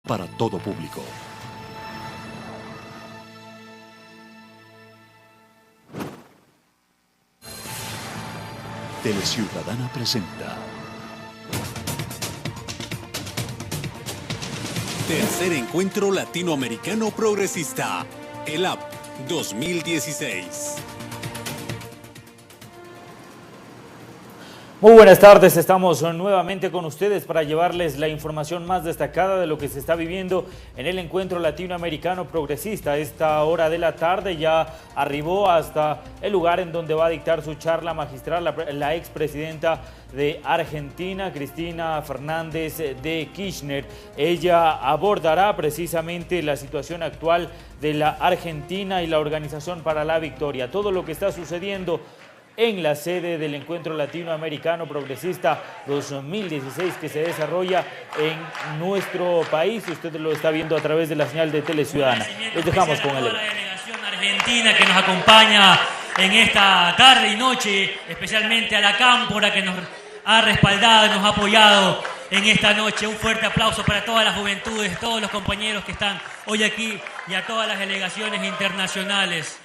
para todo público. Teleciudadana presenta Tercer Encuentro Latinoamericano Progresista, ELAP 2016. Muy buenas tardes, estamos nuevamente con ustedes para llevarles la información más destacada de lo que se está viviendo en el Encuentro Latinoamericano Progresista. A esta hora de la tarde ya arribó hasta el lugar en donde va a dictar su charla magistral la expresidenta de Argentina, Cristina Fernández de Kirchner. Ella abordará precisamente la situación actual de la Argentina y la Organización para la Victoria, todo lo que está sucediendo en la sede del Encuentro Latinoamericano Progresista 2016 que se desarrolla en nuestro país. Usted lo está viendo a través de la señal de Teleciudadana. Les dejamos con el la delegación argentina que nos acompaña en esta tarde y noche, especialmente a la Cámpora que nos ha respaldado, nos ha apoyado en esta noche. Un fuerte aplauso para todas las juventudes, todos los compañeros que están hoy aquí y a todas las delegaciones internacionales.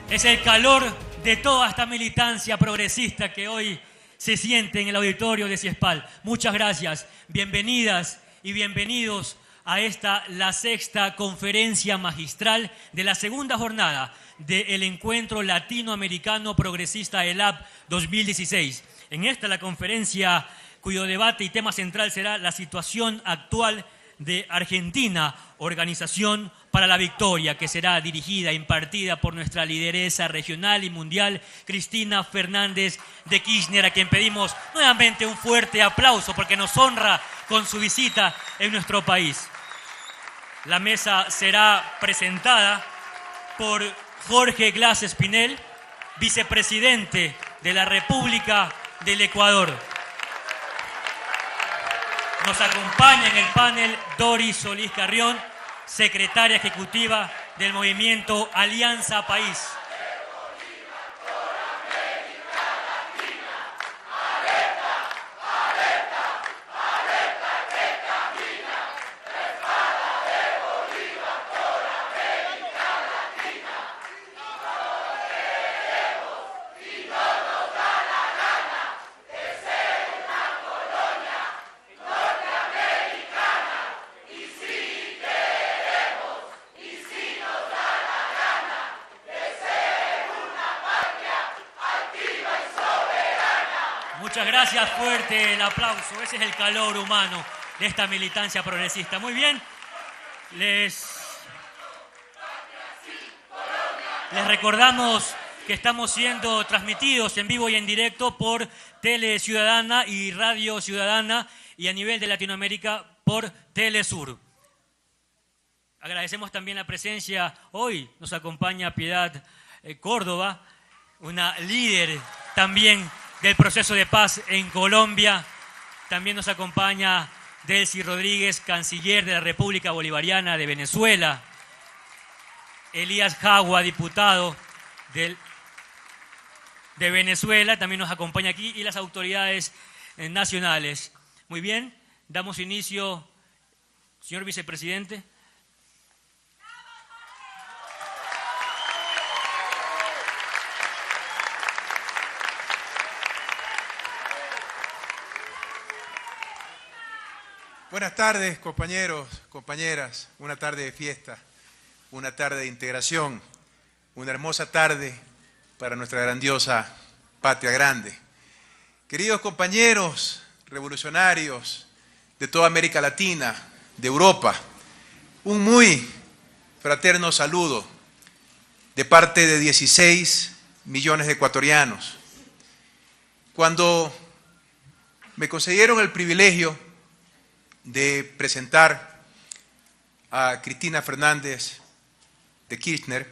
Es el calor de toda esta militancia progresista que hoy se siente en el auditorio de CIESPAL. Muchas gracias, bienvenidas y bienvenidos a la sexta conferencia magistral de la segunda jornada del Encuentro Latinoamericano Progresista ELAP 2016. En la conferencia cuyo debate y tema central será la situación actual de Argentina, Organización para la Victoria, que será dirigida e impartida por nuestra lideresa regional y mundial, Cristina Fernández de Kirchner, a quien pedimos nuevamente un fuerte aplauso porque nos honra con su visita en nuestro país. La mesa será presentada por Jorge Glass Espinel, vicepresidente de la República del Ecuador. Nos acompaña en el panel Doris Solís Carrión, secretaria ejecutiva del movimiento Alianza País. Muchas gracias, fuerte el aplauso. Ese es el calor humano de esta militancia progresista. Muy bien, les recordamos que estamos siendo transmitidos en vivo y en directo por Teleciudadana y Radio Ciudadana y a nivel de Latinoamérica por Telesur. Agradecemos también la presencia, hoy nos acompaña Piedad Córdoba, una líder también del proceso de paz en Colombia. También nos acompaña Delcy Rodríguez, canciller de la República Bolivariana de Venezuela. Elías Jagua, diputado de Venezuela, también nos acompaña aquí, y las autoridades nacionales. Muy bien, damos inicio, señor vicepresidente. Buenas tardes, compañeros, compañeras. Una tarde de fiesta, una tarde de integración, una hermosa tarde para nuestra grandiosa patria grande. Queridos compañeros revolucionarios de toda América Latina, de Europa, un muy fraterno saludo de parte de 16 millones de ecuatorianos. Cuando me concedieron el privilegio de presentar a Cristina Fernández de Kirchner.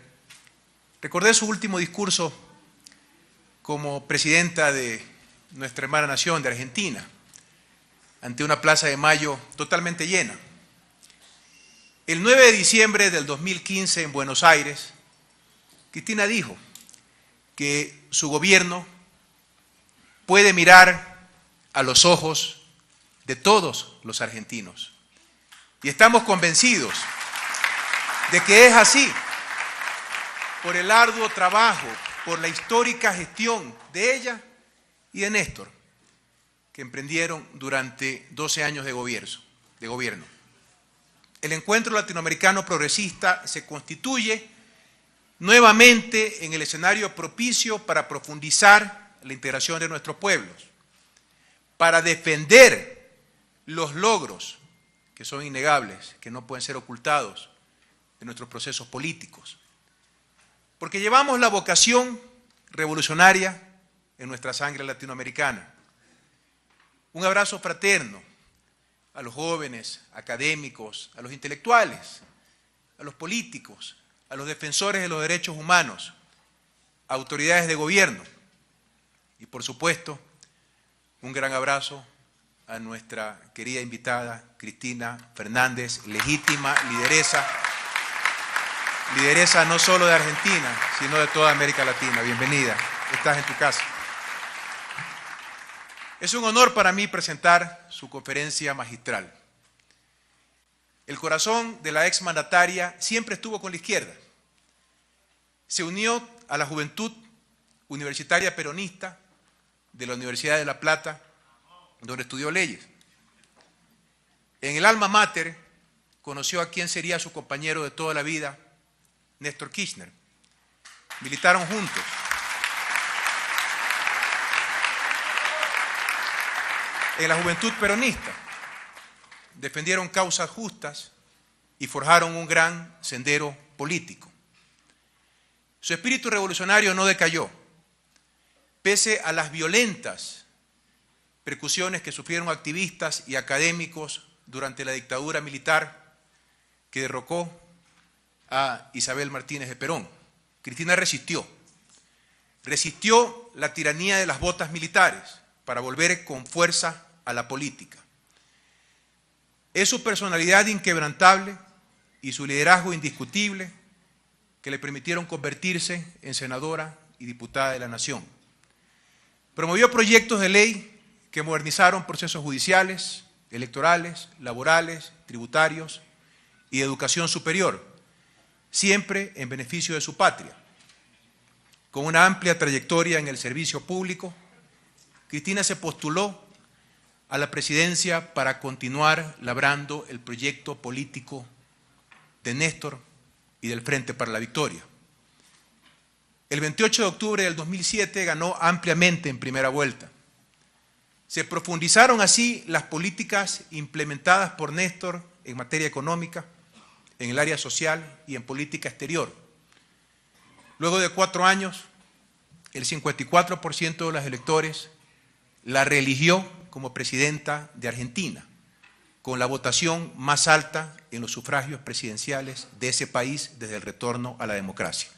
Recordé su último discurso como presidenta de nuestra hermana nación de Argentina, ante una Plaza de Mayo totalmente llena. El 9 de diciembre del 2015 en Buenos Aires, Cristina dijo que su gobierno puede mirar a los ojos de todos los argentinos. Y estamos convencidos de que es así, por el arduo trabajo, por la histórica gestión de ella y de Néstor, que emprendieron durante 12 años de gobierno. El Encuentro Latinoamericano Progresista se constituye nuevamente en el escenario propicio para profundizar la integración de nuestros pueblos, para defender los logros que son innegables, que no pueden ser ocultados de nuestros procesos políticos, porque llevamos la vocación revolucionaria en nuestra sangre latinoamericana. Un abrazo fraterno a los jóvenes, académicos, a los intelectuales, a los políticos, a los defensores de los derechos humanos, a autoridades de gobierno y, por supuesto, un gran abrazo a nuestra querida invitada Cristina Fernández, legítima lideresa no solo de Argentina, sino de toda América Latina. Bienvenida, estás en tu casa. Es un honor para mí presentar su conferencia magistral. El corazón de la exmandataria siempre estuvo con la izquierda. Se unió a la juventud universitaria peronista de la Universidad de La Plata, donde estudió leyes. En el alma mater conoció a quien sería su compañero de toda la vida, Néstor Kirchner. Militaron juntos. En la juventud peronista defendieron causas justas y forjaron un gran sendero político. Su espíritu revolucionario no decayó, pese a las violentas persecuciones que sufrieron activistas y académicos durante la dictadura militar que derrocó a Isabel Martínez de Perón. Cristina resistió la tiranía de las botas militares para volver con fuerza a la política. Es su personalidad inquebrantable y su liderazgo indiscutible que le permitieron convertirse en senadora y diputada de la Nación. Promovió proyectos de ley que modernizaron procesos judiciales, electorales, laborales, tributarios y de educación superior, siempre en beneficio de su patria. Con una amplia trayectoria en el servicio público, Cristina se postuló a la presidencia para continuar labrando el proyecto político de Néstor y del Frente para la Victoria. El 28 de octubre del 2007 ganó ampliamente en primera vuelta. Se profundizaron así las políticas implementadas por Néstor en materia económica, en el área social y en política exterior. Luego de 4 años, el 54% de los electores la reeligió como presidenta de Argentina, con la votación más alta en los sufragios presidenciales de ese país desde el retorno a la democracia.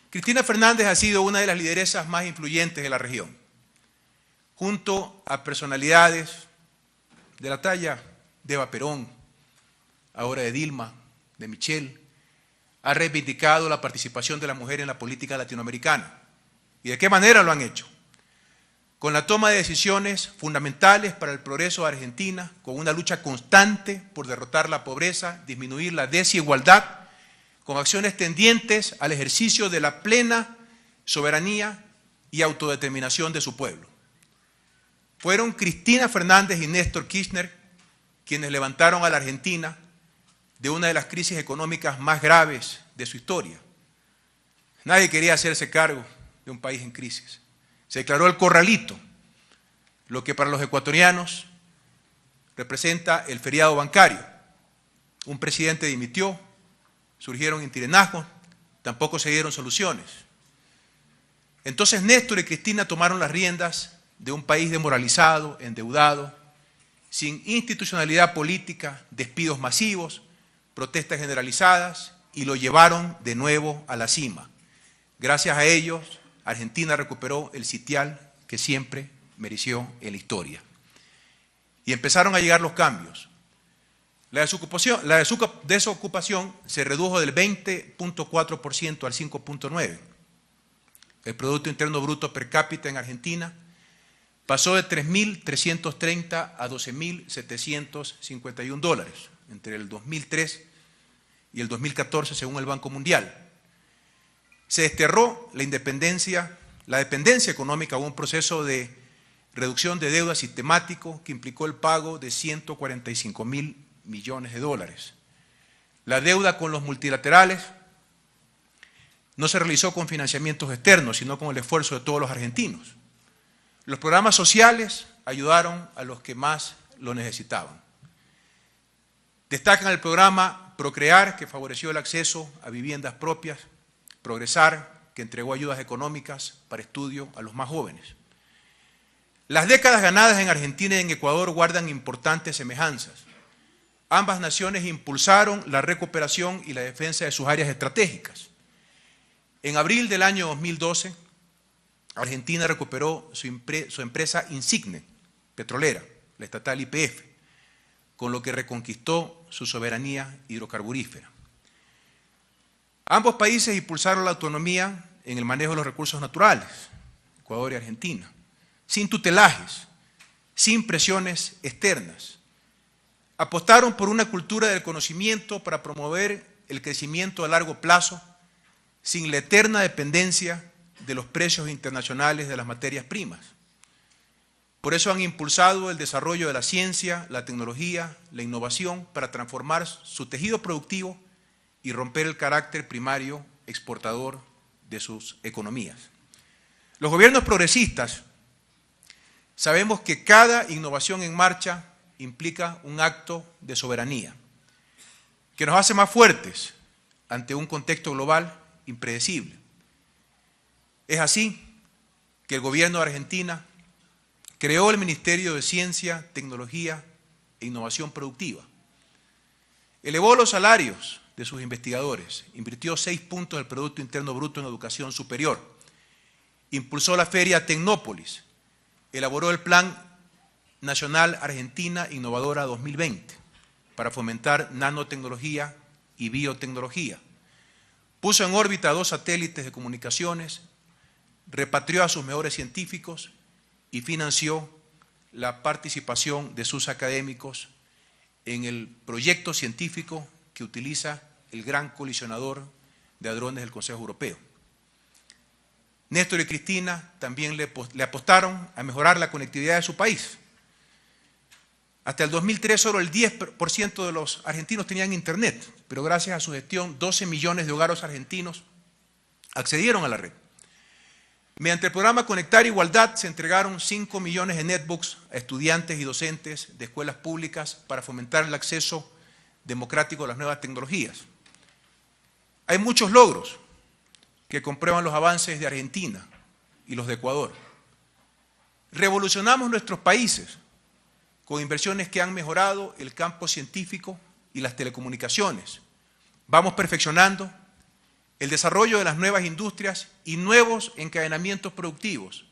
Cristina Fernández ha sido una de las lideresas más influyentes de la región, junto a personalidades de la talla de Eva Perón, ahora de Dilma, de Michelle. Ha reivindicado la participación de la mujer en la política latinoamericana. ¿Y de qué manera lo han hecho? Con la toma de decisiones fundamentales para el progreso de Argentina, con una lucha constante por derrotar la pobreza, disminuir la desigualdad, con acciones tendientes al ejercicio de la plena soberanía y autodeterminación de su pueblo. Fueron Cristina Fernández y Néstor Kirchner quienes levantaron a la Argentina de una de las crisis económicas más graves de su historia. Nadie quería hacerse cargo de un país en crisis. Se declaró el corralito, lo que para los ecuatorianos representa el feriado bancario. Un presidente dimitió, surgieron interinazgos, tampoco se dieron soluciones. Entonces Néstor y Cristina tomaron las riendas de un país desmoralizado, endeudado, sin institucionalidad política, despidos masivos, protestas generalizadas, y lo llevaron de nuevo a la cima. Gracias a ellos, Argentina recuperó el sitial que siempre mereció en la historia. Y empezaron a llegar los cambios. La desocupación se redujo del 20.4% al 5.9%. El Producto Interno Bruto per cápita en Argentina pasó de 3.330 a 12.751 dólares entre el 2003 y el 2014, según el Banco Mundial. Se desterró la dependencia económica a un proceso de reducción de deuda sistemático que implicó el pago de 145.000 millones de dólares. La deuda con los multilaterales no se realizó con financiamientos externos, sino con el esfuerzo de todos los argentinos. Los programas sociales ayudaron a los que más lo necesitaban. Destacan el programa Procrear, que favoreció el acceso a viviendas propias, Progresar, que entregó ayudas económicas para estudio a los más jóvenes. Las décadas ganadas en Argentina y en Ecuador guardan importantes semejanzas. Ambas naciones impulsaron la recuperación y la defensa de sus áreas estratégicas. En abril del año 2012, Argentina recuperó su empresa insigne petrolera, la estatal YPF, con lo que reconquistó su soberanía hidrocarburífera. Ambos países impulsaron la autonomía en el manejo de los recursos naturales, Ecuador y Argentina, sin tutelajes, sin presiones externas. Apostaron por una cultura del conocimiento para promover el crecimiento a largo plazo, sin la eterna dependencia de los precios internacionales de las materias primas. Por eso han impulsado el desarrollo de la ciencia, la tecnología, la innovación para transformar su tejido productivo y romper el carácter primario exportador de sus economías. Los gobiernos progresistas sabemos que cada innovación en marcha implica un acto de soberanía, que nos hace más fuertes ante un contexto global impredecible. Es así que el gobierno de Argentina creó el Ministerio de Ciencia, Tecnología e Innovación Productiva. Elevó los salarios de sus investigadores, invirtió 6 puntos del Producto Interno Bruto en educación superior, impulsó la Feria Tecnópolis, elaboró el Plan Nacional Argentina Innovadora 2020 para fomentar nanotecnología y biotecnología, puso en órbita 2 satélites de comunicaciones, repatrió a sus mejores científicos y financió la participación de sus académicos en el proyecto científico que utiliza el gran colisionador de hadrones del Consejo Europeo. Néstor y Cristina también le apostaron a mejorar la conectividad de su país. Hasta el 2003 solo el 10% de los argentinos tenían internet, pero gracias a su gestión 12 millones de hogares argentinos accedieron a la red. Mediante el programa Conectar Igualdad se entregaron 5 millones de netbooks a estudiantes y docentes de escuelas públicas para fomentar el acceso democrático a las nuevas tecnologías. Hay muchos logros que comprueban los avances de Argentina y los de Ecuador. Revolucionamos nuestros países con inversiones que han mejorado el campo científico y las telecomunicaciones. Vamos perfeccionando el desarrollo de las nuevas industrias y nuevos encadenamientos productivos,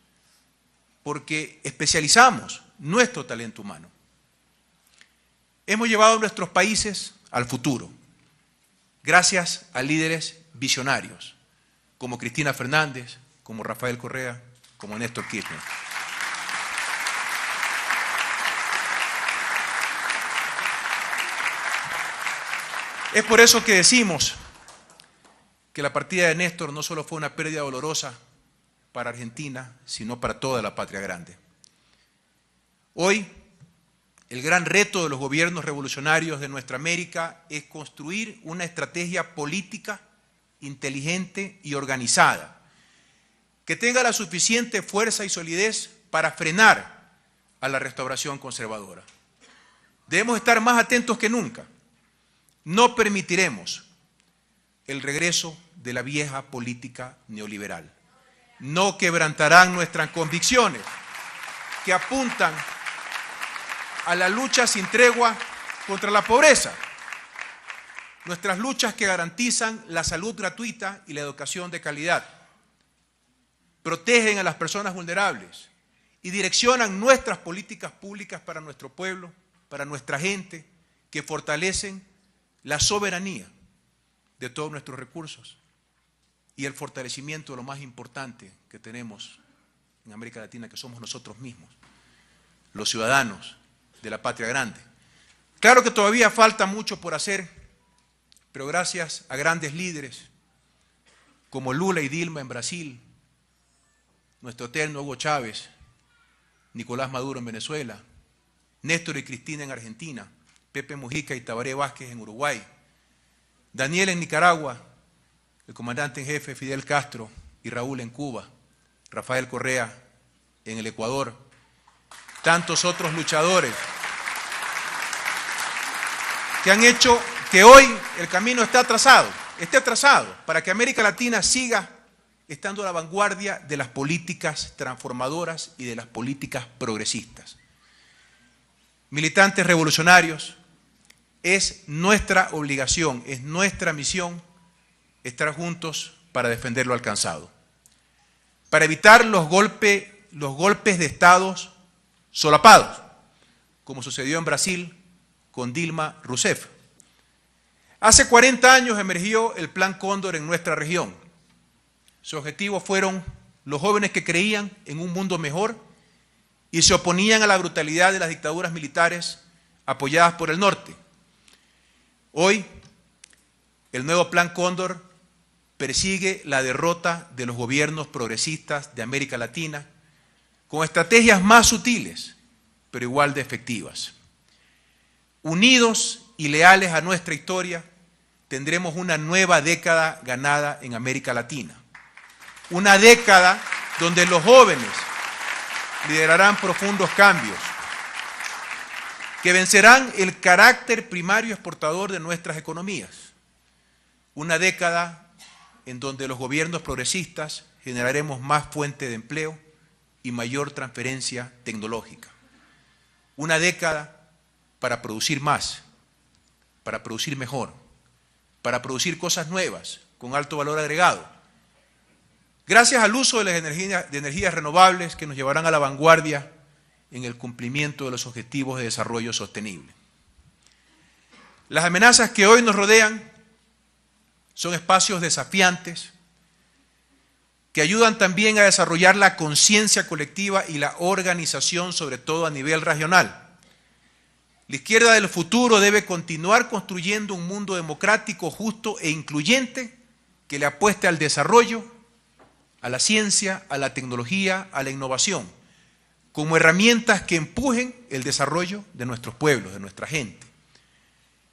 porque especializamos nuestro talento humano. Hemos llevado a nuestros países al futuro, gracias a líderes visionarios, como Cristina Fernández, como Rafael Correa, como Néstor Kirchner. Es por eso que decimos que la partida de Néstor no solo fue una pérdida dolorosa para Argentina, sino para toda la patria grande. Hoy, el gran reto de los gobiernos revolucionarios de nuestra América es construir una estrategia política inteligente y organizada, que tenga la suficiente fuerza y solidez para frenar a la restauración conservadora. Debemos estar más atentos que nunca. No permitiremos el regreso de la vieja política neoliberal. No quebrantarán nuestras convicciones. que apuntan a la lucha sin tregua contra la pobreza. Nuestras luchas que garantizan la salud gratuita y la educación de calidad, protegen a las personas vulnerables y direccionan nuestras políticas públicas para nuestro pueblo, para nuestra gente, que fortalecen la soberanía de todos nuestros recursos y el fortalecimiento de lo más importante que tenemos en América Latina, que somos nosotros mismos, los ciudadanos de la patria grande. Claro que todavía falta mucho por hacer, pero gracias a grandes líderes como Lula y Dilma en Brasil, nuestro eterno Hugo Chávez, Nicolás Maduro en Venezuela, Néstor y Cristina en Argentina, Pepe Mujica y Tabaré Vázquez en Uruguay, Daniel en Nicaragua, el comandante en jefe Fidel Castro y Raúl en Cuba, Rafael Correa en el Ecuador, tantos otros luchadores que han hecho que hoy el camino esté trazado para que América Latina siga estando a la vanguardia de las políticas transformadoras y de las políticas progresistas. Militantes revolucionarios, es nuestra obligación, es nuestra misión estar juntos para defender lo alcanzado, para evitar los golpes de estados solapados, como sucedió en Brasil con Dilma Rousseff. Hace 40 años emergió el Plan Cóndor en nuestra región. Su objetivo fueron los jóvenes que creían en un mundo mejor y se oponían a la brutalidad de las dictaduras militares apoyadas por el norte. Hoy, el nuevo Plan Cóndor persigue la derrota de los gobiernos progresistas de América Latina con estrategias más sutiles, pero igual de efectivas. Unidos y leales a nuestra historia, tendremos una nueva década ganada en América Latina. Una década donde los jóvenes liderarán profundos cambios que vencerán el carácter primario exportador de nuestras economías. Una década en donde los gobiernos progresistas generaremos más fuentes de empleo y mayor transferencia tecnológica. Una década para producir más, para producir mejor, para producir cosas nuevas con alto valor agregado, gracias al uso de las energías renovables que nos llevarán a la vanguardia en el cumplimiento de los objetivos de desarrollo sostenible. Las amenazas que hoy nos rodean son espacios desafiantes que ayudan también a desarrollar la conciencia colectiva y la organización, sobre todo a nivel regional. La izquierda del futuro debe continuar construyendo un mundo democrático, justo e incluyente que le apueste al desarrollo, a la ciencia, a la tecnología, a la innovación, como herramientas que empujen el desarrollo de nuestros pueblos, de nuestra gente.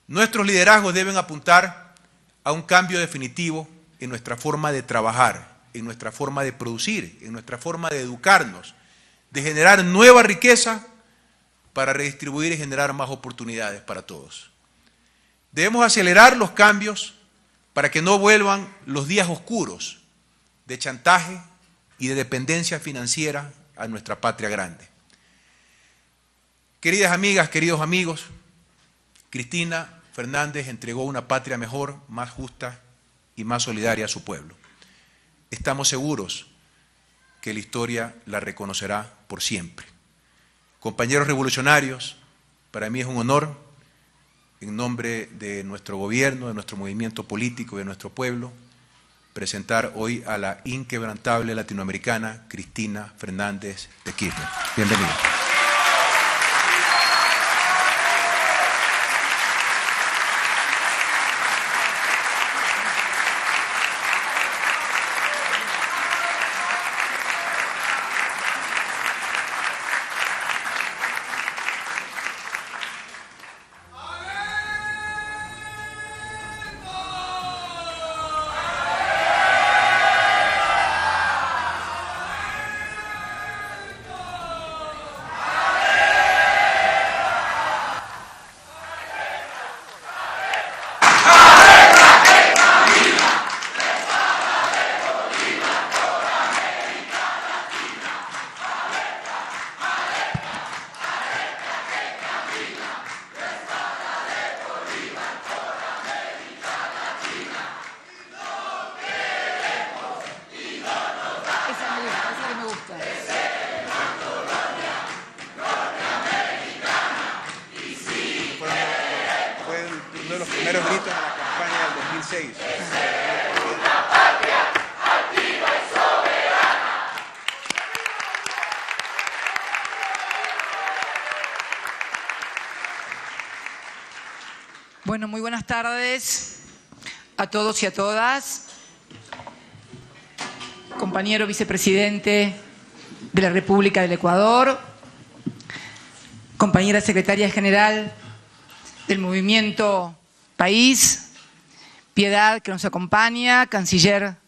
Nuestros liderazgos deben apuntar a un cambio definitivo en nuestra forma de trabajar, en nuestra forma de producir, en nuestra forma de educarnos, de generar nueva riqueza para redistribuir y generar más oportunidades para todos. Debemos acelerar los cambios para que no vuelvan los días oscuros de chantaje y de dependencia financiera a nuestra patria grande. Queridas amigas, queridos amigos, Cristina Fernández entregó una patria mejor, más justa y más solidaria a su pueblo. Estamos seguros que la historia la reconocerá por siempre. Compañeros revolucionarios, para mí es un honor, en nombre de nuestro gobierno, de nuestro movimiento político y de nuestro pueblo, presentar hoy a la inquebrantable latinoamericana Cristina Fernández de Kirchner. Bienvenida. primeros gritos en la campaña del 2006. Bueno, muy buenas tardes a todos y a todas. Compañero vicepresidente de la República del Ecuador, compañera secretaria general del Movimiento País, Piedad, que nos acompaña, canciller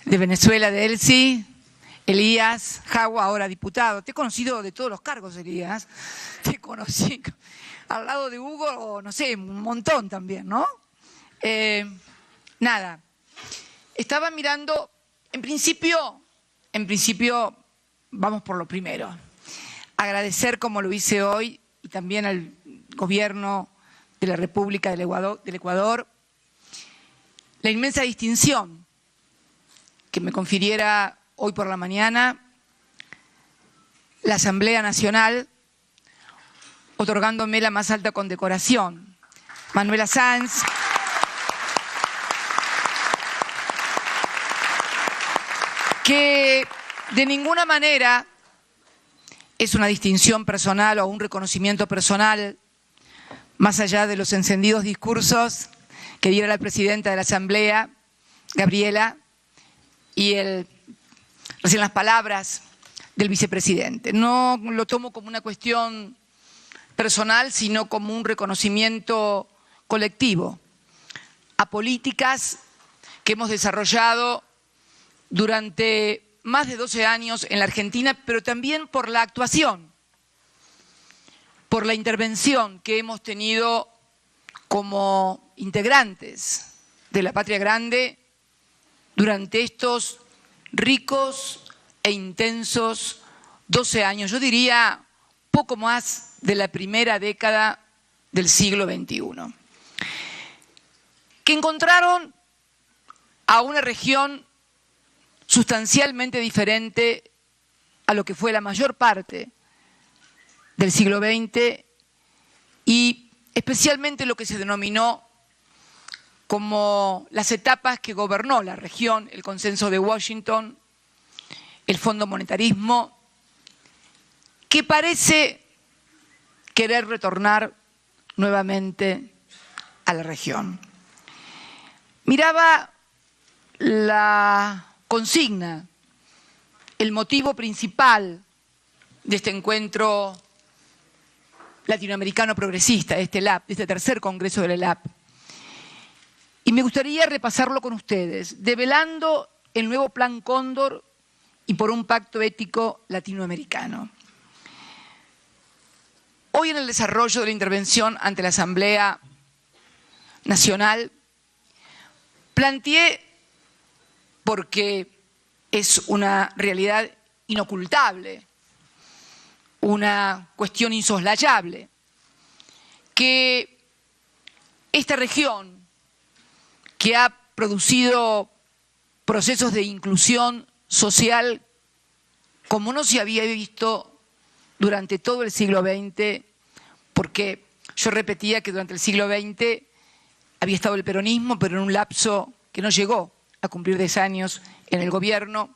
de Venezuela, de ELSI, Elías Jagua, ahora diputado. Te he conocido de todos los cargos, Elías. Te conocí al lado de Hugo, no sé, un montón también, ¿no? Nada, estaba mirando, en principio, vamos por lo primero. Agradecer, como lo hice hoy, y también al gobierno de la República del Ecuador, la inmensa distinción que me confiriera hoy por la mañana la Asamblea Nacional, otorgándome la más alta condecoración. Manuela Sanz, que de ninguna manera es una distinción personal o un reconocimiento personal, más allá de los encendidos discursos que diera la presidenta de la Asamblea, Gabriela, y recién las palabras del vicepresidente. No lo tomo como una cuestión personal, sino como un reconocimiento colectivo a políticas que hemos desarrollado durante más de 12 años en la Argentina, pero también por la actuación, por la intervención que hemos tenido como integrantes de la Patria Grande durante estos ricos e intensos 12 años, yo diría poco más de la primera década del siglo XXI, que encontraron a una región sustancialmente diferente a lo que fue la mayor parte del siglo XX y especialmente lo que se denominó como las etapas que gobernó la región, el consenso de Washington, el Fondo Monetarismo, que parece querer retornar nuevamente a la región. Miraba la consigna, el motivo principal de este encuentro latinoamericano progresista, de este LAP, de este tercer congreso del LAP. Y me gustaría repasarlo con ustedes, develando el nuevo Plan Cóndor y por un pacto ético latinoamericano. Hoy en el desarrollo de la intervención ante la Asamblea Nacional, planteé, porque es una realidad inocultable, una cuestión insoslayable, que esta región que ha producido procesos de inclusión social como no se había visto durante todo el siglo XX, porque yo repetía que durante el siglo XX había estado el peronismo, pero en un lapso que no llegó a cumplir 10 años en el gobierno,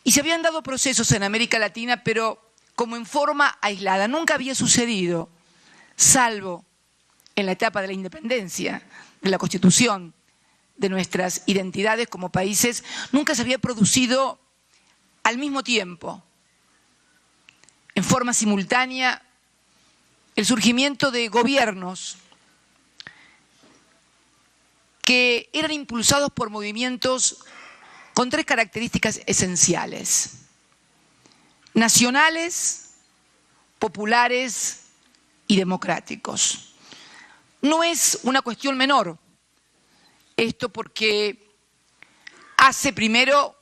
y se habían dado procesos en América Latina, pero como en forma aislada. Nunca había sucedido, salvo en la etapa de la independencia, de la constitución de nuestras identidades como países, nunca se había producido al mismo tiempo, en forma simultánea, el surgimiento de gobiernos que eran impulsados por movimientos con 3 características esenciales: nacionales, populares y democráticos. No es una cuestión menor esto, porque hace primero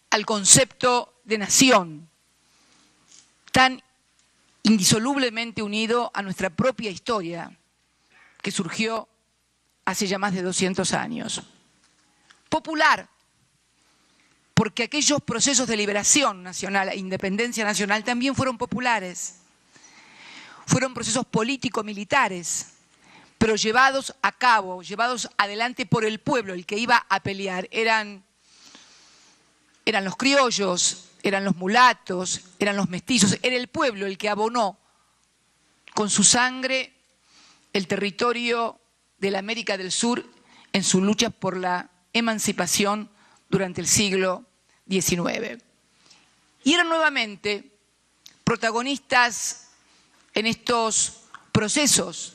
al concepto de nación, tan indisolublemente unido a nuestra propia historia, que surgió hace ya más de 200 años. Popular, porque aquellos procesos de liberación nacional e independencia nacional también fueron populares. Fueron procesos político-militares, pero llevados a cabo, llevados adelante por el pueblo, el que iba a pelear. Eran los criollos, eran los mulatos, eran los mestizos, era el pueblo el que abonó con su sangre el territorio de la América del Sur en su lucha por la emancipación durante el siglo XIX. Y eran nuevamente protagonistas en estos procesos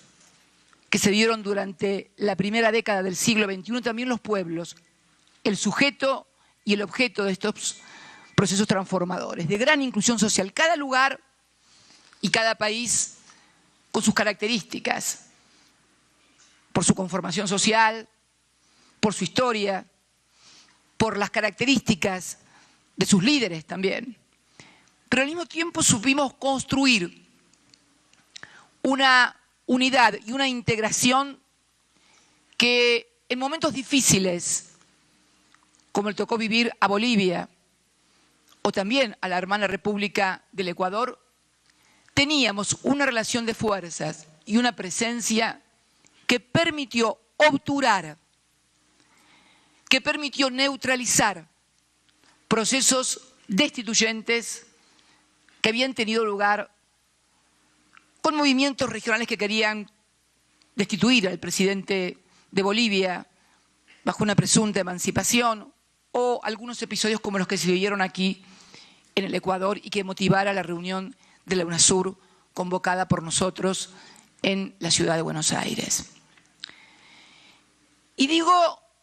que se dieron durante la primera década del siglo XXI, también los pueblos, el sujeto y el objeto de estos procesos transformadores, de gran inclusión social. Cada lugar y cada país con sus características, por su conformación social, por su historia, por las características de sus líderes también. Pero al mismo tiempo supimos construir una unidad y una integración que en momentos difíciles, como le tocó vivir a Bolivia o también a la hermana República del Ecuador, teníamos una relación de fuerzas y una presencia que permitió obturar, que permitió neutralizar procesos destituyentes que habían tenido lugar con movimientos regionales que querían destituir al presidente de Bolivia bajo una presunta emancipación, o algunos episodios como los que se vivieron aquí en el Ecuador y que motivara la reunión de la UNASUR convocada por nosotros en la ciudad de Buenos Aires. Y digo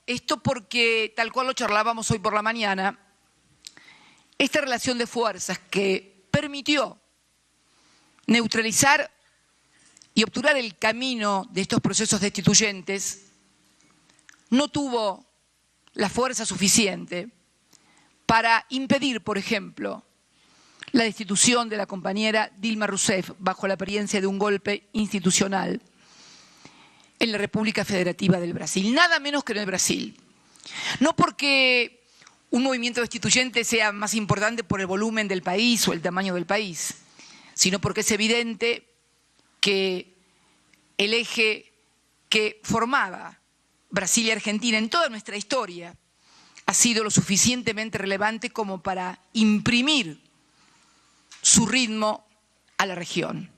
esto porque, tal cual lo charlábamos hoy por la mañana, esta relación de fuerzas que permitió neutralizar y obturar el camino de estos procesos destituyentes no tuvo la fuerza suficiente para impedir, por ejemplo, la destitución de la compañera Dilma Rousseff bajo la apariencia de un golpe institucional en la República Federativa del Brasil, nada menos que en el Brasil. No porque un movimiento destituyente sea más importante por el volumen del país o el tamaño del país, sino porque es evidente que el eje que formaba Brasil y Argentina en toda nuestra historia ha sido lo suficientemente relevante como para imprimir su ritmo a la región.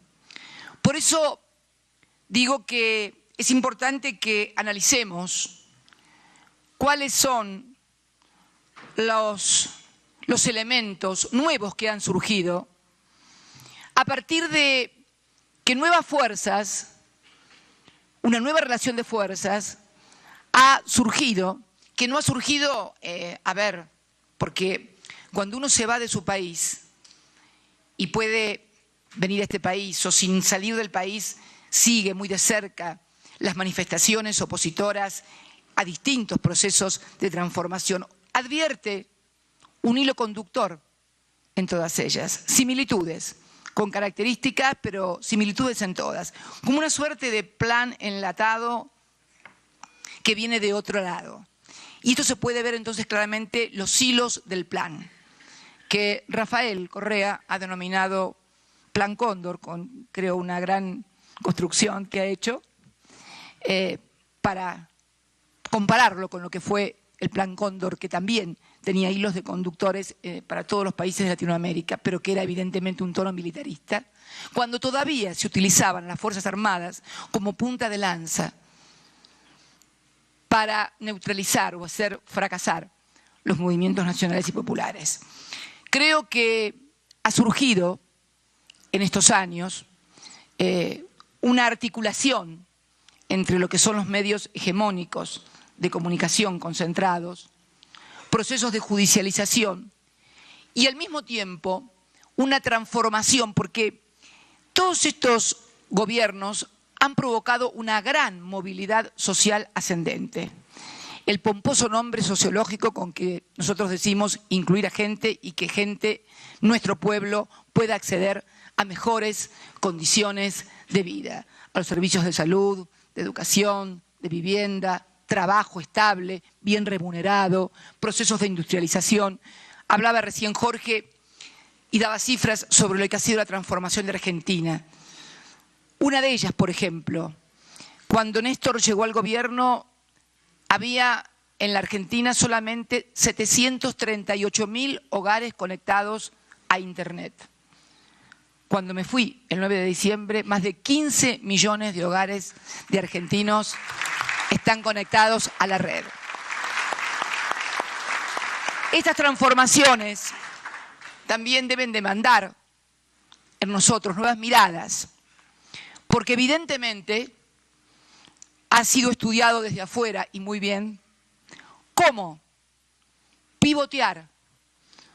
Por eso digo que es importante que analicemos cuáles son los elementos nuevos que han surgido a partir de que nuevas fuerzas, una nueva relación de fuerzas ha surgido, que no ha surgido, porque cuando uno se va de su país y puede venir a este país o sin salir del país, sigue muy de cerca las manifestaciones opositoras a distintos procesos de transformación. Advierte un hilo conductor en todas ellas, similitudes, con características, pero similitudes en todas, como una suerte de plan enlatado que viene de otro lado. Y esto se puede ver entonces claramente los hilos del plan, que Rafael Correa ha denominado Plan Cóndor, con creo una gran construcción que ha hecho, para compararlo con lo que fue el Plan Cóndor, que también tenía hilos de conductores para todos los países de Latinoamérica, pero que era evidentemente un tono militarista, cuando todavía se utilizaban las Fuerzas Armadas como punta de lanza para neutralizar o hacer fracasar los movimientos nacionales y populares. Creo que ha surgido en estos años una articulación entre lo que son los medios hegemónicos de comunicación concentrados, procesos de judicialización y al mismo tiempo una transformación, porque todos estos gobiernos han provocado una gran movilidad social ascendente. El pomposo nombre sociológico con que nosotros decimos incluir a gente y que gente, nuestro pueblo, pueda acceder a mejores condiciones de vida, a los servicios de salud, de educación, de vivienda, trabajo estable, bien remunerado, procesos de industrialización. Hablaba recién Jorge y daba cifras sobre lo que ha sido la transformación de Argentina. Una de ellas, por ejemplo, Cuando Néstor llegó al gobierno, había en la Argentina solamente 738.000 hogares conectados a Internet. Cuando me fui el 9 de diciembre, más de 15 millones de hogares de argentinos están conectados a la red. Estas transformaciones también deben demandar en nosotros nuevas miradas, porque evidentemente ha sido estudiado desde afuera y muy bien cómo pivotear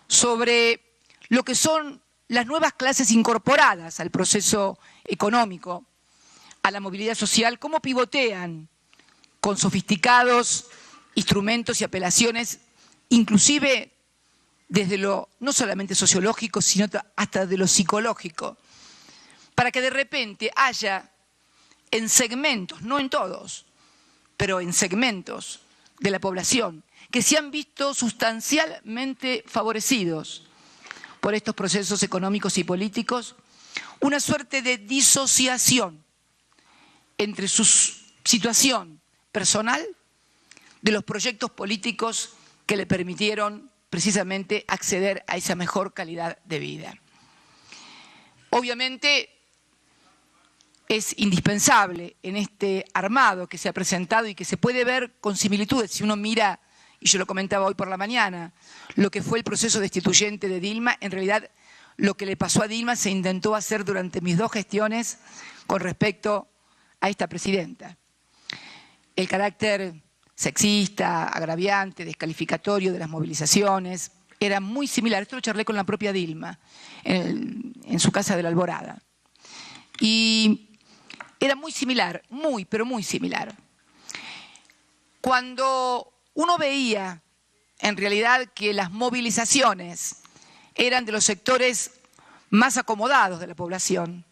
sobre lo que son las nuevas clases incorporadas al proceso económico, a la movilidad social, cómo pivotean con sofisticados instrumentos y apelaciones, inclusive desde lo no solamente sociológico, sino hasta de lo psicológico, para que de repente haya en segmentos, no en todos, pero en segmentos de la población, que se han visto sustancialmente favorecidos por estos procesos económicos y políticos, una suerte de disociación entre su situación personal de los proyectos políticos que le permitieron precisamente acceder a esa mejor calidad de vida. Obviamente es indispensable en este armado que se ha presentado y que se puede ver con similitudes si uno mira, y yo lo comentaba hoy por la mañana, lo que fue el proceso destituyente de Dilma. En realidad lo que le pasó a Dilma se intentó hacer durante mis 2 gestiones con respecto a esta presidenta. El carácter sexista, agraviante, descalificatorio de las movilizaciones era muy similar. Esto lo charlé con la propia Dilma en su casa de la Alborada. Y era muy similar, pero muy similar. Cuando uno veía en realidad que las movilizaciones eran de los sectores más acomodados de la población,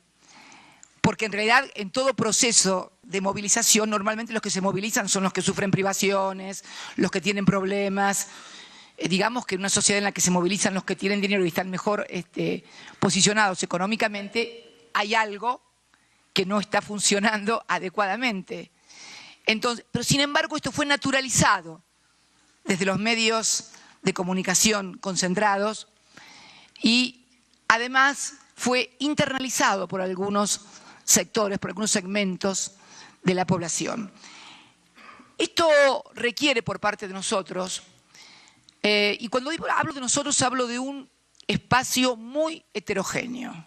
porque en realidad en todo proceso de movilización normalmente los que se movilizan son los que sufren privaciones, los que tienen problemas. Digamos que en una sociedad en la que se movilizan los que tienen dinero y están mejor posicionados económicamente, hay algo que no está funcionando adecuadamente. Entonces, pero sin embargo esto fue naturalizado desde los medios de comunicación concentrados y además fue internalizado por algunos sectores, por algunos segmentos de la población. Esto requiere por parte de nosotros, y cuando hablo de nosotros hablo de un espacio muy heterogéneo.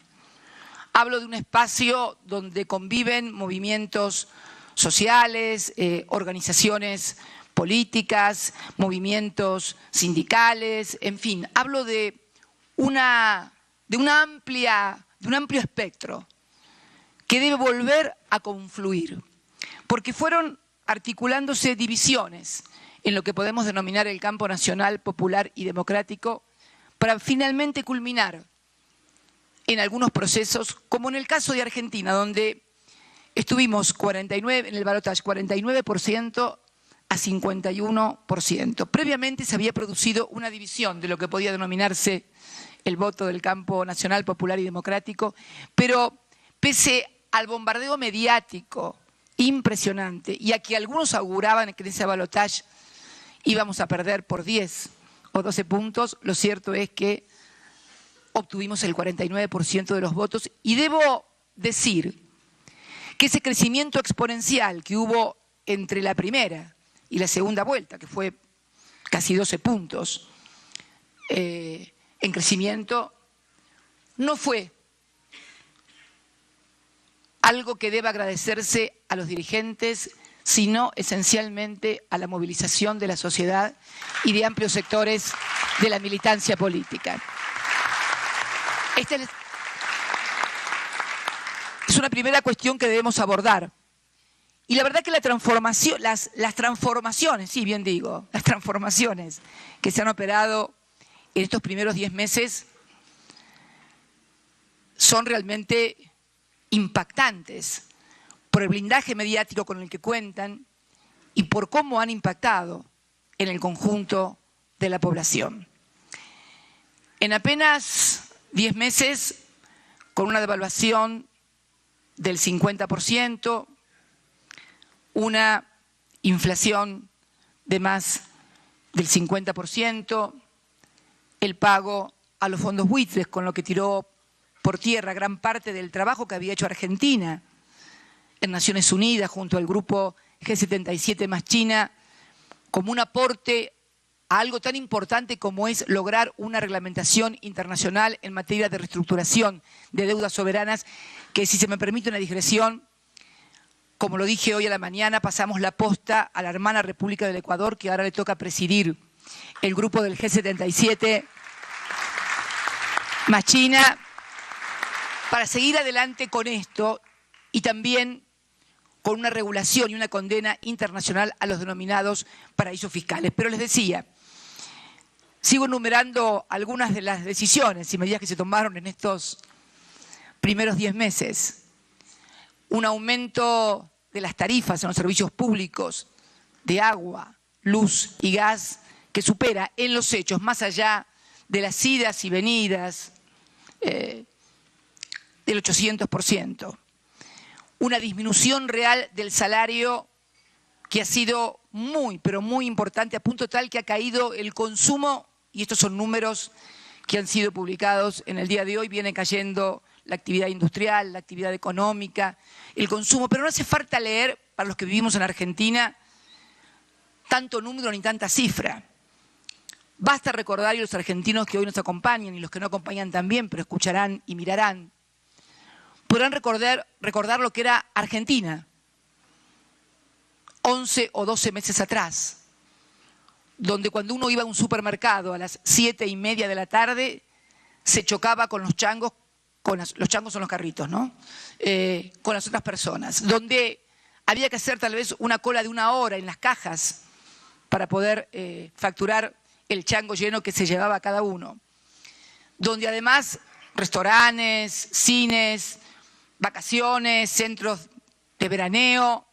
Hablo de un espacio donde conviven movimientos sociales, organizaciones políticas, movimientos sindicales, en fin, hablo de un amplio espectro que debe volver a confluir, porque fueron articulándose divisiones en lo que podemos denominar el campo nacional, popular y democrático, para finalmente culminar en algunos procesos, como en el caso de Argentina, donde estuvimos 49, en el balotaje 49% a 51%. Previamente se había producido una división de lo que podía denominarse el voto del campo nacional, popular y democrático, pero pese al bombardeo mediático impresionante y a que algunos auguraban que en ese balotaje íbamos a perder por 10 o 12 puntos, lo cierto es que obtuvimos el 49% de los votos y debo decir que ese crecimiento exponencial que hubo entre la primera y la segunda vuelta, que fue casi 12 puntos en crecimiento, no fue algo que deba agradecerse a los dirigentes, sino esencialmente a la movilización de la sociedad y de amplios sectores de la militancia política. Esta es una primera cuestión que debemos abordar. Y la verdad que las transformaciones, sí, bien digo, las transformaciones que se han operado en estos primeros 10 meses son realmente impactantes por el blindaje mediático con el que cuentan y por cómo han impactado en el conjunto de la población. En apenas 10 meses, con una devaluación del 50%, una inflación de más del 50%, el pago a los fondos buitres, con lo que tiró por tierra gran parte del trabajo que había hecho Argentina en Naciones Unidas junto al grupo G77 más China, como un aporte a algo tan importante como es lograr una reglamentación internacional en materia de reestructuración de deudas soberanas, que, si se me permite una digresión, como lo dije hoy a la mañana, pasamos la posta a la hermana República del Ecuador, que ahora le toca presidir el grupo del G77 más China, para seguir adelante con esto y también con una regulación y una condena internacional a los denominados paraísos fiscales. Pero les decía, sigo enumerando algunas de las decisiones y medidas que se tomaron en estos primeros 10 meses. Un aumento de las tarifas en los servicios públicos de agua, luz y gas que supera en los hechos, más allá de las idas y venidas, del 800%. Una disminución real del salario que ha sido muy, pero muy importante, a punto tal que ha caído el consumo, y estos son números que han sido publicados en el día de hoy, viene cayendo la actividad industrial, la actividad económica, el consumo, pero no hace falta leer, para los que vivimos en Argentina, tanto número ni tanta cifra. Basta recordar, y los argentinos que hoy nos acompañan y los que no acompañan también, pero escucharán y mirarán, podrán recordar lo que era Argentina 11 o 12 meses atrás, donde cuando uno iba a un supermercado a las 7:30 de la tarde se chocaba con los changos, los changos son los carritos, ¿no? Con las otras personas, donde había que hacer tal vez una cola de 1 hora en las cajas para poder facturar el chango lleno que se llevaba cada uno, donde además restaurantes, cines, vacaciones, centros de veraneo,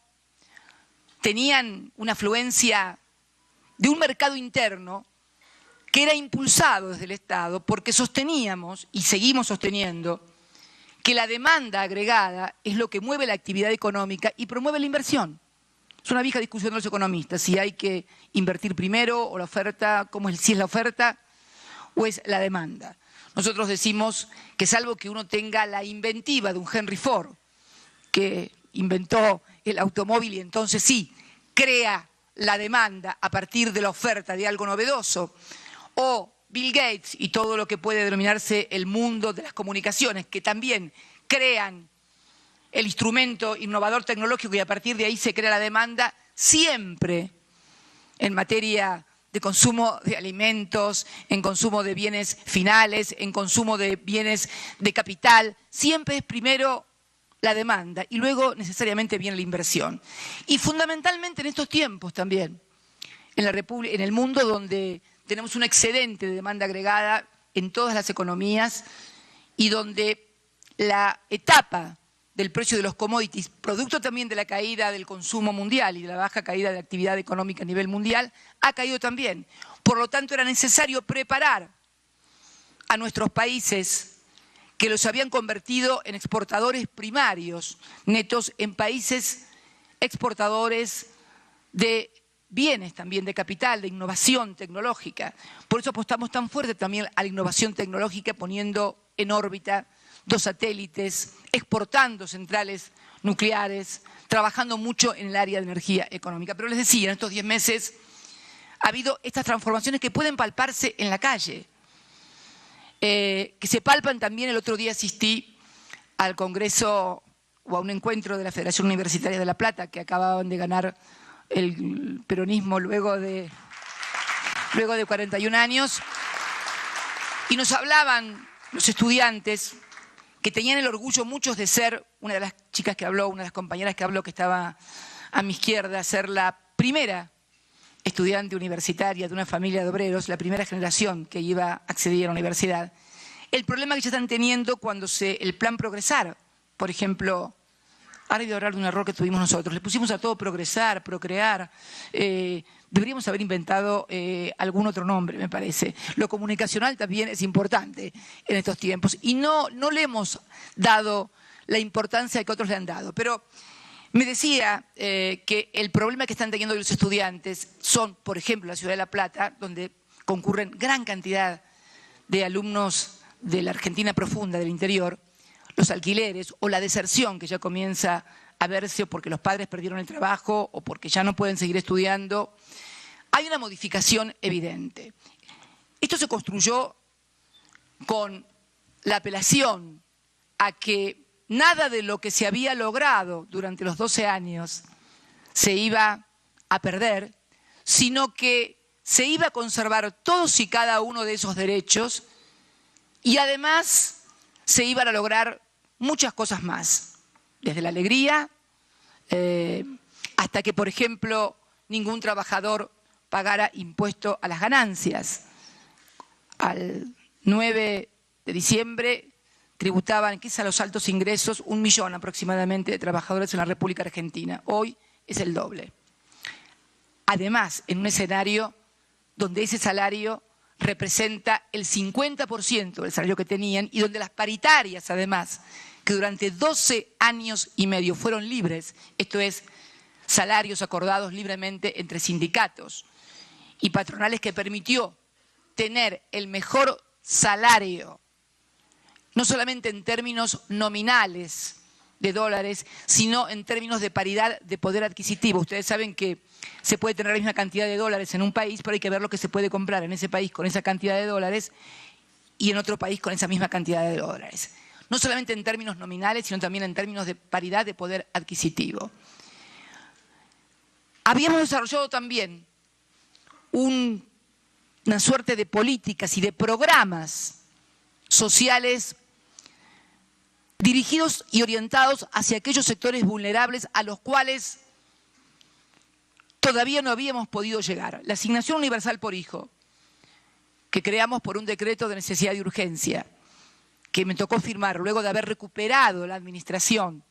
tenían una afluencia de un mercado interno que era impulsado desde el Estado porque sosteníamos y seguimos sosteniendo que la demanda agregada es lo que mueve la actividad económica y promueve la inversión. Es una vieja discusión de los economistas, si hay que invertir primero o la oferta, si es la oferta o es la demanda. Nosotros decimos que salvo que uno tenga la inventiva de un Henry Ford, que inventó el automóvil y entonces sí, crea la demanda a partir de la oferta de algo novedoso, o Bill Gates y todo lo que puede denominarse el mundo de las comunicaciones, que también crean el instrumento innovador tecnológico y a partir de ahí se crea la demanda, siempre en materia de consumo de alimentos, en consumo de bienes finales, en consumo de bienes de capital, siempre es primero la demanda y luego necesariamente viene la inversión. Y fundamentalmente en estos tiempos también, en el mundo donde tenemos un excedente de demanda agregada en todas las economías y donde la etapa del precio de los commodities, producto también de la caída del consumo mundial y de la baja caída de la actividad económica a nivel mundial, ha caído también. Por lo tanto, era necesario preparar a nuestros países que los habían convertido en exportadores primarios, netos, en países exportadores de bienes también, de capital, de innovación tecnológica. Por eso apostamos tan fuerte también a la innovación tecnológica, poniendo en órbita 2 satélites, exportando centrales nucleares, trabajando mucho en el área de energía económica. Pero les decía, en estos 10 meses ha habido estas transformaciones que pueden palparse en la calle, que se palpan también. El otro día asistí al Congreso o a un encuentro de la Federación Universitaria de La Plata, que acababan de ganar el peronismo luego de 41 años, y nos hablaban los estudiantes que tenían el orgullo muchos de ser, una de las chicas que habló, una de las compañeras que habló, que estaba a mi izquierda, ser la primera estudiante universitaria de una familia de obreros, la primera generación que iba a acceder a la universidad. El problema que ya están teniendo cuando el plan Progresar, por ejemplo, ahora voy a hablar de un error que tuvimos nosotros, le pusimos a todo progresar, procrear, deberíamos haber inventado algún otro nombre, me parece. Lo comunicacional también es importante en estos tiempos y no le hemos dado la importancia que otros le han dado. Pero Me decía que el problema que están teniendo los estudiantes son, por ejemplo, la ciudad de La Plata, donde concurren gran cantidad de alumnos de la Argentina profunda, del interior, los alquileres o la deserción que ya comienza a verse o porque los padres perdieron el trabajo o porque ya no pueden seguir estudiando. Hay una modificación evidente. Esto se construyó con la apelación a que nada de lo que se había logrado durante los 12 años se iba a perder, sino que se iba a conservar todos y cada uno de esos derechos y además se iban a lograr muchas cosas más, desde la alegría hasta que, por ejemplo, ningún trabajador pagara impuesto a las ganancias. Al 9 de diciembre tributaban, quizá a los altos ingresos, 1 millón aproximadamente de trabajadores en la República Argentina. Hoy es el doble. Además, en un escenario donde ese salario representa el 50% del salario que tenían y donde las paritarias, además, que durante 12 años y medio fueron libres, esto es, salarios acordados libremente entre sindicatos y patronales, que permitió tener el mejor salario, no solamente en términos nominales de dólares, sino en términos de paridad de poder adquisitivo. Ustedes saben que se puede tener la misma cantidad de dólares en un país, pero hay que ver lo que se puede comprar en ese país con esa cantidad de dólares y en otro país con esa misma cantidad de dólares. No solamente en términos nominales, sino también en términos de paridad de poder adquisitivo. Habíamos desarrollado también una suerte de políticas y de programas sociales dirigidos y orientados hacia aquellos sectores vulnerables a los cuales todavía no habíamos podido llegar. La asignación universal por hijo, que creamos por un decreto de necesidad y urgencia, que me tocó firmar luego de haber recuperado la administración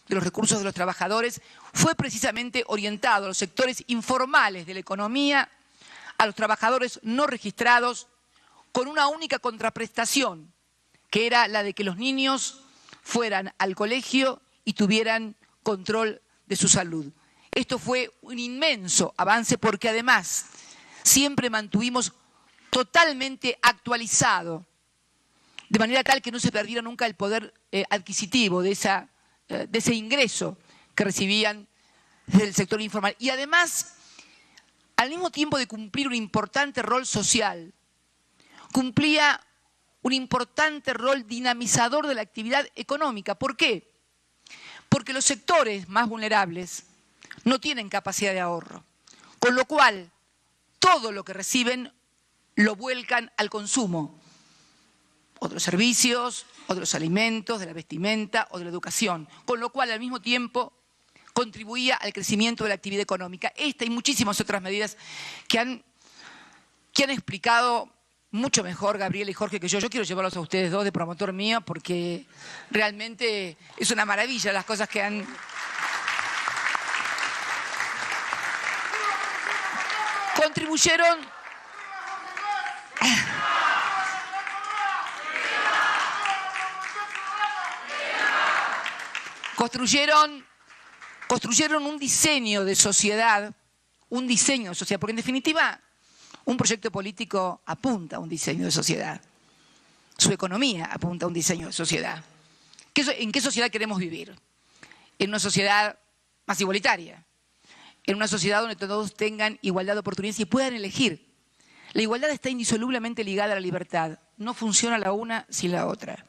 de los recursos de los trabajadores, fue precisamente orientado a los sectores informales de la economía, a los trabajadores no registrados, con una única contraprestación, que era la de que los niños fueran al colegio y tuvieran control de su salud. Esto fue un inmenso avance porque además siempre mantuvimos totalmente actualizado, de manera tal que no se perdiera nunca el poder adquisitivo de ese ingreso que recibían del sector informal. Y además, al mismo tiempo de cumplir un importante rol social, cumplía un importante rol dinamizador de la actividad económica. ¿Por qué? Porque los sectores más vulnerables no tienen capacidad de ahorro, con lo cual todo lo que reciben lo vuelcan al consumo, o de los servicios, o de los alimentos, de la vestimenta, o de la educación, con lo cual al mismo tiempo contribuía al crecimiento de la actividad económica. Esta y muchísimas otras medidas que han explicado mucho mejor Gabriela y Jorge que yo. Yo quiero llevarlos a ustedes dos de promotor mío porque realmente es una maravilla las cosas que han... Construyeron un diseño de sociedad, porque en definitiva un proyecto político apunta a un diseño de sociedad, su economía apunta a un diseño de sociedad. ¿En qué sociedad queremos vivir? En una sociedad más igualitaria, en una sociedad donde todos tengan igualdad de oportunidades y puedan elegir. La igualdad está indisolublemente ligada a la libertad, no funciona la una sin la otra.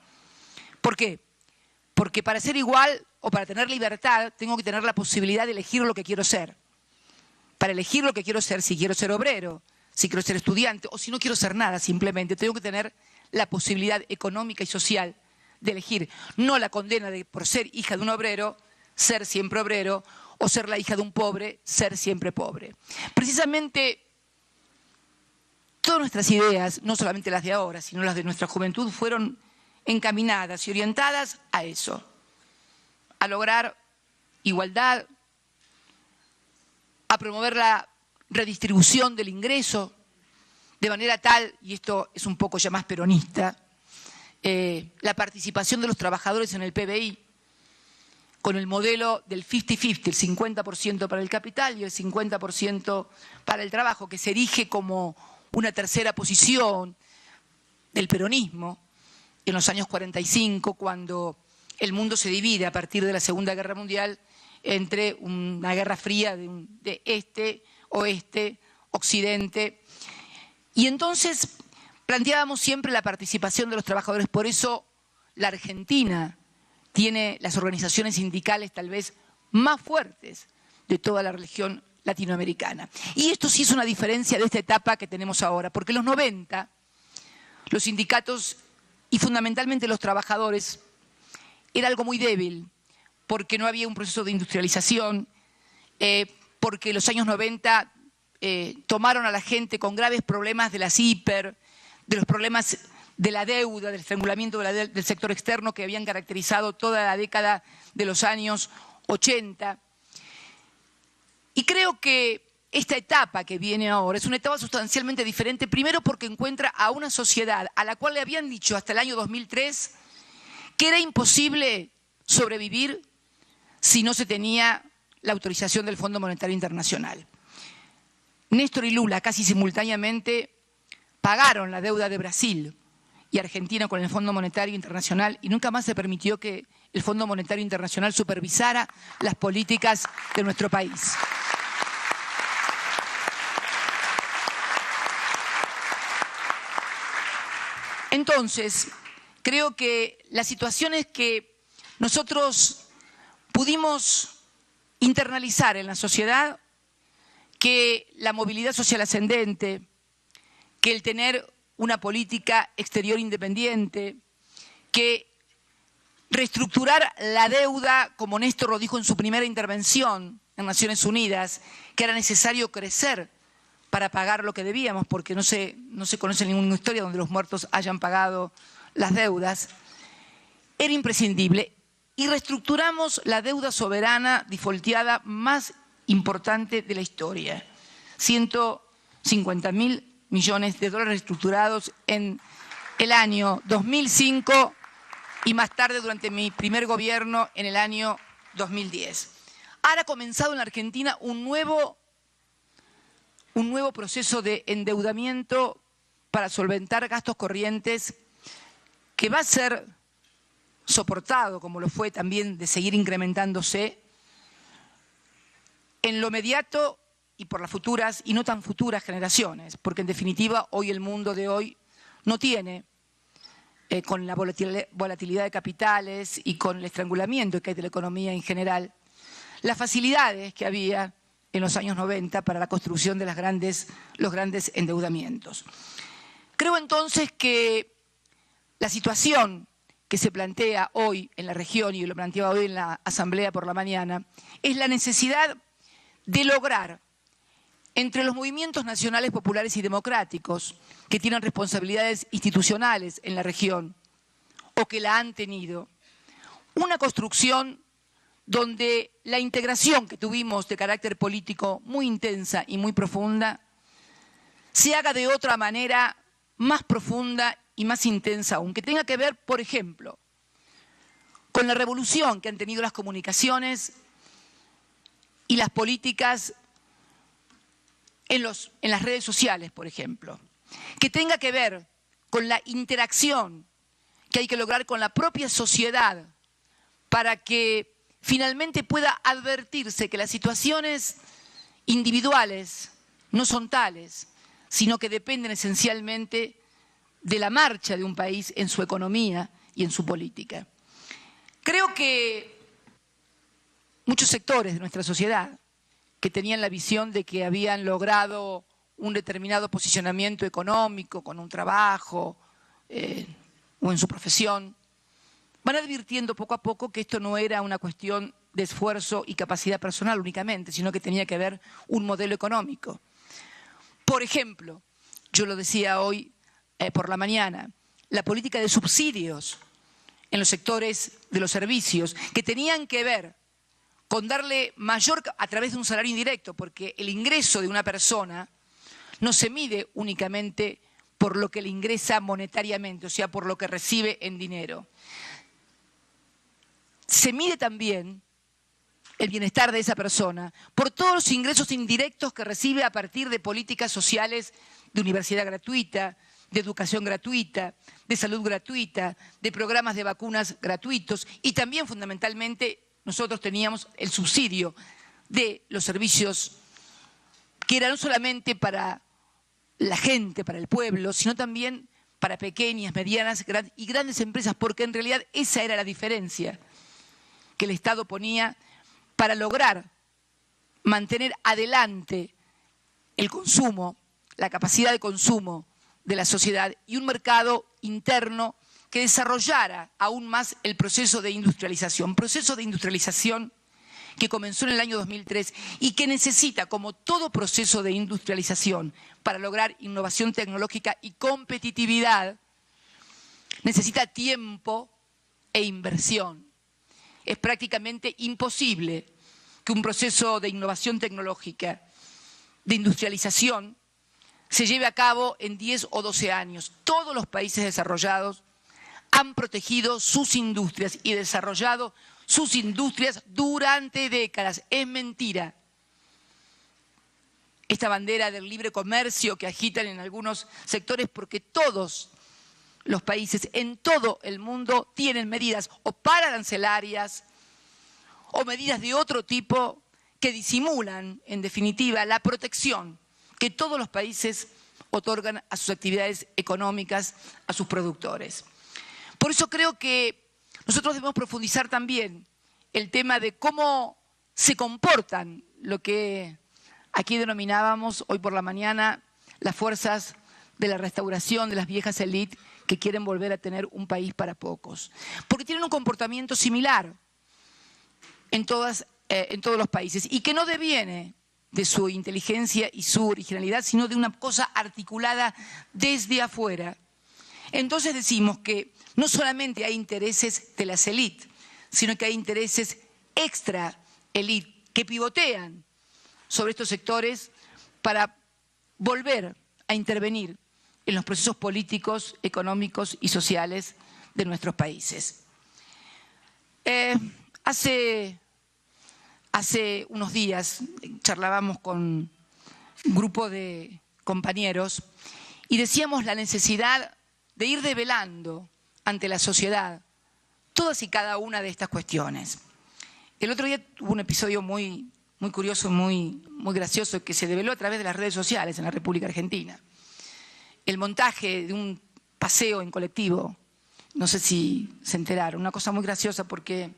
¿Por qué? Porque para ser igual o para tener libertad tengo que tener la posibilidad de elegir lo que quiero ser. Para elegir lo que quiero ser, si quiero ser obrero, si quiero ser estudiante o si no quiero ser nada, simplemente tengo que tener la posibilidad económica y social de elegir. No la condena de, por ser hija de un obrero, ser siempre obrero, o ser la hija de un pobre, ser siempre pobre. Precisamente todas nuestras ideas, no solamente las de ahora, sino las de nuestra juventud, fueron encaminadas y orientadas a eso, a lograr igualdad, a promover la redistribución del ingreso, de manera tal, y esto es un poco ya más peronista, la participación de los trabajadores en el PBI, con el modelo del 50-50, el 50% para el capital y el 50% para el trabajo, que se erige como una tercera posición del peronismo en los años 45, cuando el mundo se divide a partir de la Segunda Guerra Mundial entre una guerra fría de este, oeste, occidente. Y entonces planteábamos siempre la participación de los trabajadores. Por eso la Argentina tiene las organizaciones sindicales tal vez más fuertes de toda la región latinoamericana. Y esto sí es una diferencia de esta etapa que tenemos ahora, porque en los 90 los sindicatos y fundamentalmente los trabajadores era algo muy débil, porque no había un proceso de industrialización, porque en los años 90 tomaron a la gente con graves problemas de las hiper, de los problemas de la deuda, del estrangulamiento del sector externo que habían caracterizado toda la década de los años 80. Y creo que esta etapa que viene ahora es una etapa sustancialmente diferente, primero porque encuentra a una sociedad a la cual le habían dicho hasta el año 2003 que era imposible sobrevivir si no se tenía la autorización del Fondo Monetario Internacional. Néstor y Lula casi simultáneamente pagaron la deuda de Brasil y Argentina con el Fondo Monetario Internacional y nunca más se permitió que el Fondo Monetario Internacional supervisara las políticas de nuestro país. Entonces, creo que las situaciones que nosotros pudimos internalizar en la sociedad, que la movilidad social ascendente, que el tener una política exterior independiente, que reestructurar la deuda, como Néstor lo dijo en su primera intervención en Naciones Unidas, que era necesario crecer para pagar lo que debíamos, porque no se conoce ninguna historia donde los muertos hayan pagado las deudas, era imprescindible. Y reestructuramos la deuda soberana defaulteada más importante de la historia, 150.000 millones de dólares reestructurados en el año 2005 y más tarde durante mi primer gobierno en el año 2010. Ahora ha comenzado en la Argentina un nuevo proceso de endeudamiento para solventar gastos corrientes que va a ser soportado, como lo fue también de seguir incrementándose, en lo inmediato y por las futuras y no tan futuras generaciones, porque en definitiva hoy el mundo de hoy no tiene, con la volatilidad de capitales y con el estrangulamiento que hay de la economía en general, las facilidades que había en los años 90 para la construcción de los grandes endeudamientos. Creo entonces que la situación que se plantea hoy en la región, y lo planteaba hoy en la asamblea por la mañana, es la necesidad de lograr entre los movimientos nacionales populares y democráticos que tienen responsabilidades institucionales en la región o que la han tenido, una construcción donde la integración que tuvimos de carácter político muy intensa y muy profunda se haga de otra manera más profunda y más intensa aún, que tenga que ver, por ejemplo, con la revolución que han tenido las comunicaciones y las políticas en las redes sociales, por ejemplo, que tenga que ver con la interacción que hay que lograr con la propia sociedad para que finalmente pueda advertirse que las situaciones individuales no son tales, sino que dependen esencialmente de la marcha de un país en su economía y en su política. Creo que muchos sectores de nuestra sociedad que tenían la visión de que habían logrado un determinado posicionamiento económico con un trabajo o en su profesión, van advirtiendo poco a poco que esto no era una cuestión de esfuerzo y capacidad personal únicamente, sino que tenía que ver un modelo económico. Por ejemplo, yo lo decía hoy por la mañana, la política de subsidios en los sectores de los servicios, que tenían que ver con darle mayor, a través de un salario indirecto, porque el ingreso de una persona no se mide únicamente por lo que le ingresa monetariamente, o sea, por lo que recibe en dinero. Se mide también el bienestar de esa persona, por todos los ingresos indirectos que recibe a partir de políticas sociales de universidad gratuita, de educación gratuita, de salud gratuita, de programas de vacunas gratuitos y también fundamentalmente nosotros teníamos el subsidio de los servicios que era no solamente para la gente, para el pueblo, sino también para pequeñas, medianas y grandes empresas, porque en realidad esa era la diferencia que el Estado ponía para lograr mantener adelante el consumo, la capacidad de consumo de la sociedad y un mercado interno que desarrollara aún más el proceso de industrialización que comenzó en el año 2003 y que necesita, como todo proceso de industrialización, para lograr innovación tecnológica y competitividad, necesita tiempo e inversión. Es prácticamente imposible que un proceso de innovación tecnológica, de industrialización, se lleve a cabo en 10 o 12 años. Todos los países desarrollados han protegido sus industrias y desarrollado sus industrias durante décadas. Es mentira esta bandera del libre comercio que agitan en algunos sectores, porque todos los países en todo el mundo tienen medidas o pararancelarias o medidas de otro tipo que disimulan, en definitiva, la protección que todos los países otorgan a sus actividades económicas, a sus productores. Por eso creo que nosotros debemos profundizar también el tema de cómo se comportan lo que aquí denominábamos hoy por la mañana las fuerzas de la restauración de las viejas élites que quieren volver a tener un país para pocos. Porque tienen un comportamiento similar en todos los países y que no deviene de su inteligencia y su originalidad, sino de una cosa articulada desde afuera. Entonces decimos que no solamente hay intereses de las élites, sino que hay intereses extra élite que pivotean sobre estos sectores para volver a intervenir en los procesos políticos, económicos y sociales de nuestros países. Hace unos días charlábamos con un grupo de compañeros y decíamos la necesidad de ir develando ante la sociedad todas y cada una de estas cuestiones. El otro día hubo un episodio muy curioso, muy gracioso, que se develó a través de las redes sociales en la República Argentina. El montaje de un paseo en colectivo, no sé si se enteraron, una cosa muy graciosa porque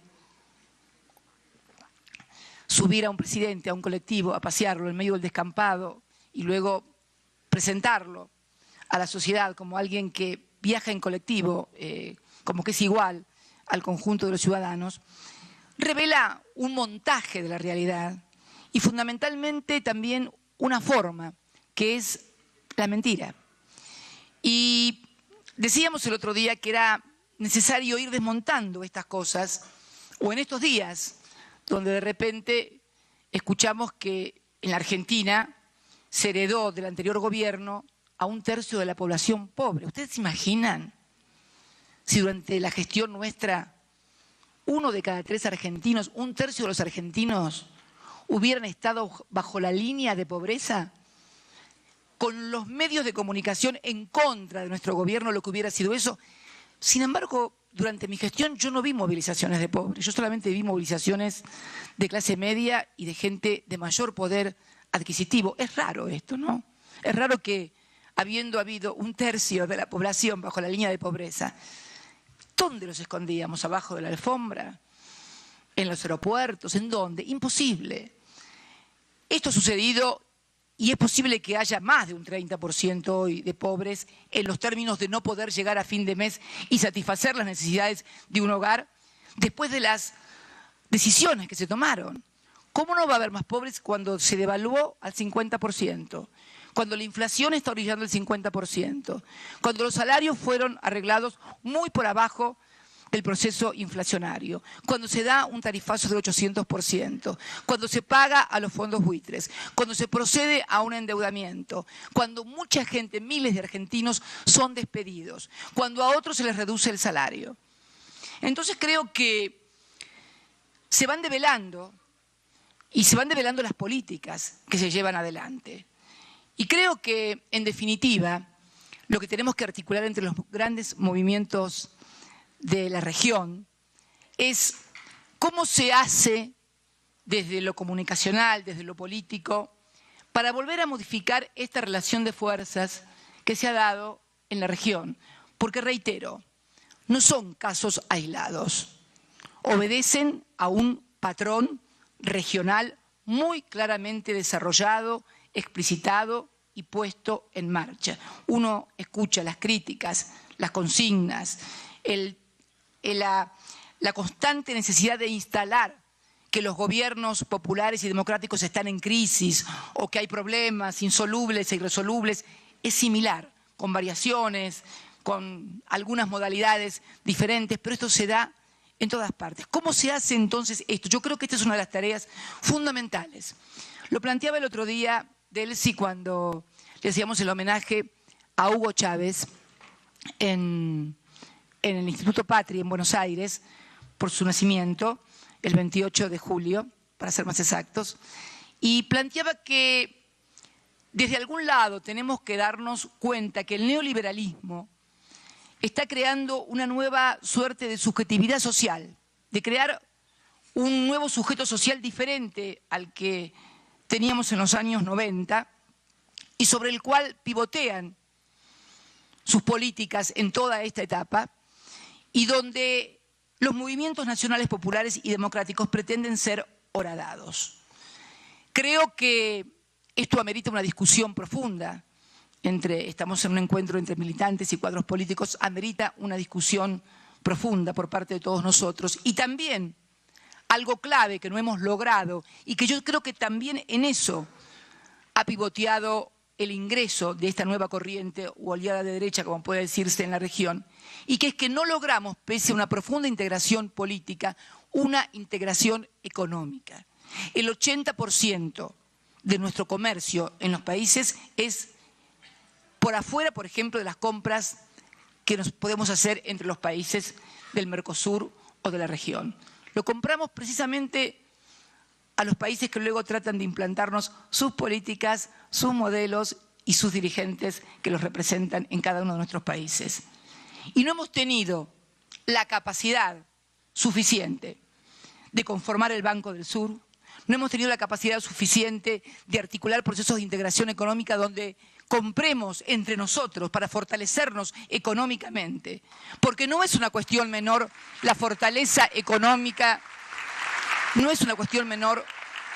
subir a un presidente, a un colectivo, a pasearlo en medio del descampado y luego presentarlo a la sociedad como alguien que viaja en colectivo, como que es igual al conjunto de los ciudadanos, revela un montaje de la realidad y fundamentalmente también una forma, que es la mentira. Y decíamos el otro día que era necesario ir desmontando estas cosas, o en estos días, donde de repente escuchamos que en la Argentina se heredó del anterior gobierno a 1/3 de la población pobre. ¿Ustedes se imaginan si durante la gestión nuestra 1 de cada 3 argentinos, 1/3 de los argentinos hubieran estado bajo la línea de pobreza? Con los medios de comunicación en contra de nuestro gobierno, lo que hubiera sido eso. Sin embargo, durante mi gestión yo no vi movilizaciones de pobres, yo solamente vi movilizaciones de clase media y de gente de mayor poder adquisitivo. Es raro esto, ¿no? Es raro que, habiendo habido 1/3 de la población bajo la línea de pobreza, ¿dónde los escondíamos? ¿Abajo de la alfombra? ¿En los aeropuertos? ¿En dónde? Imposible. Esto ha sucedido y es posible que haya más de un 30% hoy de pobres en los términos de no poder llegar a fin de mes y satisfacer las necesidades de un hogar después de las decisiones que se tomaron. ¿Cómo no va a haber más pobres cuando se devaluó al 50%? Cuando la inflación está orillando el 50%, cuando los salarios fueron arreglados muy por abajo del proceso inflacionario, cuando se da un tarifazo del 800%, cuando se paga a los fondos buitres, cuando se procede a un endeudamiento, cuando mucha gente, miles de argentinos, son despedidos, cuando a otros se les reduce el salario. Entonces creo que se van develando y se van develando las políticas que se llevan adelante. Y creo que, en definitiva, lo que tenemos que articular entre los grandes movimientos de la región es cómo se hace desde lo comunicacional, desde lo político, para volver a modificar esta relación de fuerzas que se ha dado en la región. Porque, reitero, no son casos aislados, obedecen a un patrón regional muy claramente desarrollado, explicitado y puesto en marcha. Uno escucha las críticas, las consignas, la constante necesidad de instalar que los gobiernos populares y democráticos están en crisis o que hay problemas insolubles e irresolubles, es similar, con variaciones, con algunas modalidades diferentes, pero esto se da en todas partes. ¿Cómo se hace entonces esto? Yo creo que esta es una de las tareas fundamentales. Lo planteaba el otro día Delcy cuando le hacíamos el homenaje a Hugo Chávez en el Instituto Patria en Buenos Aires por su nacimiento, el 28 de julio, para ser más exactos, y planteaba que desde algún lado tenemos que darnos cuenta que el neoliberalismo está creando una nueva suerte de subjetividad social, de crear un nuevo sujeto social diferente al que teníamos en los años 90 y sobre el cual pivotean sus políticas en toda esta etapa y donde los movimientos nacionales populares y democráticos pretenden ser horadados. Creo que esto amerita una discusión profunda. Estamos en un encuentro entre militantes y cuadros políticos, amerita una discusión profunda por parte de todos nosotros. Y también algo clave que no hemos logrado y que yo creo que también en eso ha pivoteado el ingreso de esta nueva corriente o oleada de derecha, como puede decirse en la región, y que es que no logramos, pese a una profunda integración política, una integración económica. El 80% de nuestro comercio en los países es por afuera, por ejemplo, de las compras que nos podemos hacer entre los países del Mercosur o de la región. Lo compramos precisamente a los países que luego tratan de implantarnos sus políticas, sus modelos y sus dirigentes que los representan en cada uno de nuestros países. Y no hemos tenido la capacidad suficiente de conformar el Banco del Sur, no hemos tenido la capacidad suficiente de articular procesos de integración económica donde compremos entre nosotros para fortalecernos económicamente, porque no es una cuestión menor la fortaleza económica, no es una cuestión menor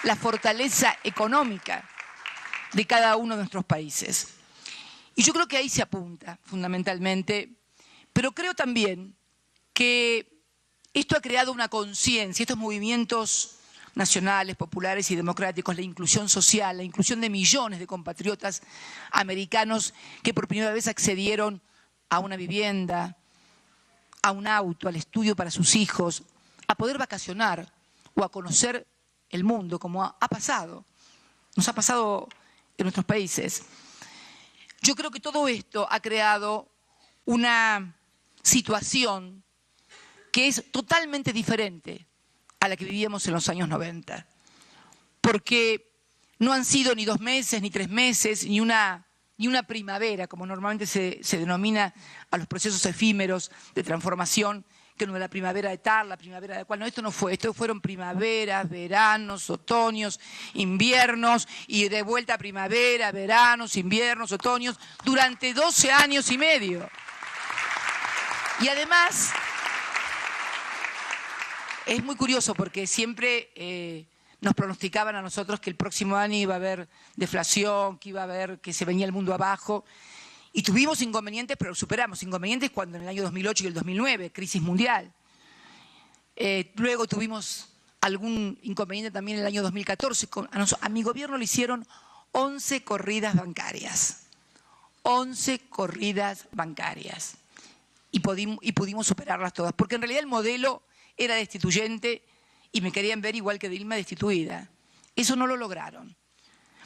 la fortaleza económica de cada uno de nuestros países. Y yo creo que ahí se apunta fundamentalmente, pero creo también que esto ha creado una conciencia, estos movimientos nacionales, populares y democráticos, la inclusión social, la inclusión de millones de compatriotas americanos que por primera vez accedieron a una vivienda, a un auto, al estudio para sus hijos, a poder vacacionar o a conocer el mundo, como ha pasado, nos ha pasado en nuestros países. Yo creo que todo esto ha creado una situación que es totalmente diferente a la que vivíamos en los años 90, porque no han sido ni 2 meses, ni 3 meses, ni una primavera, como normalmente se denomina a los procesos efímeros de transformación, que no es la primavera de tal, la primavera de cual. No, esto no fue, esto fueron primaveras, veranos, otoños, inviernos, y de vuelta primavera, veranos, inviernos, otoños, durante 12 años y medio. Y además, es muy curioso porque siempre nos pronosticaban a nosotros que el próximo año iba a haber deflación, que se venía el mundo abajo. Y tuvimos inconvenientes, pero superamos inconvenientes cuando en el año 2008 y el 2009, crisis mundial. Luego tuvimos algún inconveniente también en el año 2014. A mi gobierno le hicieron 11 corridas bancarias. 11 corridas bancarias. Y pudimos superarlas todas. Porque en realidad el modelo era destituyente y me querían ver igual que Dilma destituida. Eso no lo lograron.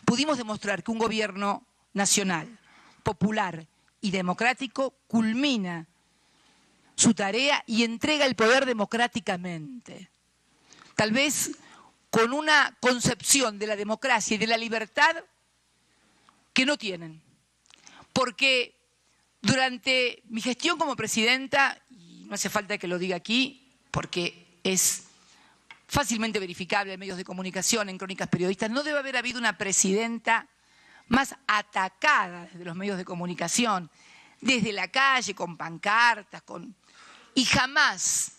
Pudimos demostrar que un gobierno nacional, popular y democrático culmina su tarea y entrega el poder democráticamente. Tal vez con una concepción de la democracia y de la libertad que no tienen. Porque durante mi gestión como presidenta, y no hace falta que lo diga aquí, porque es fácilmente verificable en medios de comunicación, en crónicas periodistas, no debe haber habido una presidenta más atacada desde los medios de comunicación, desde la calle, con pancartas, y jamás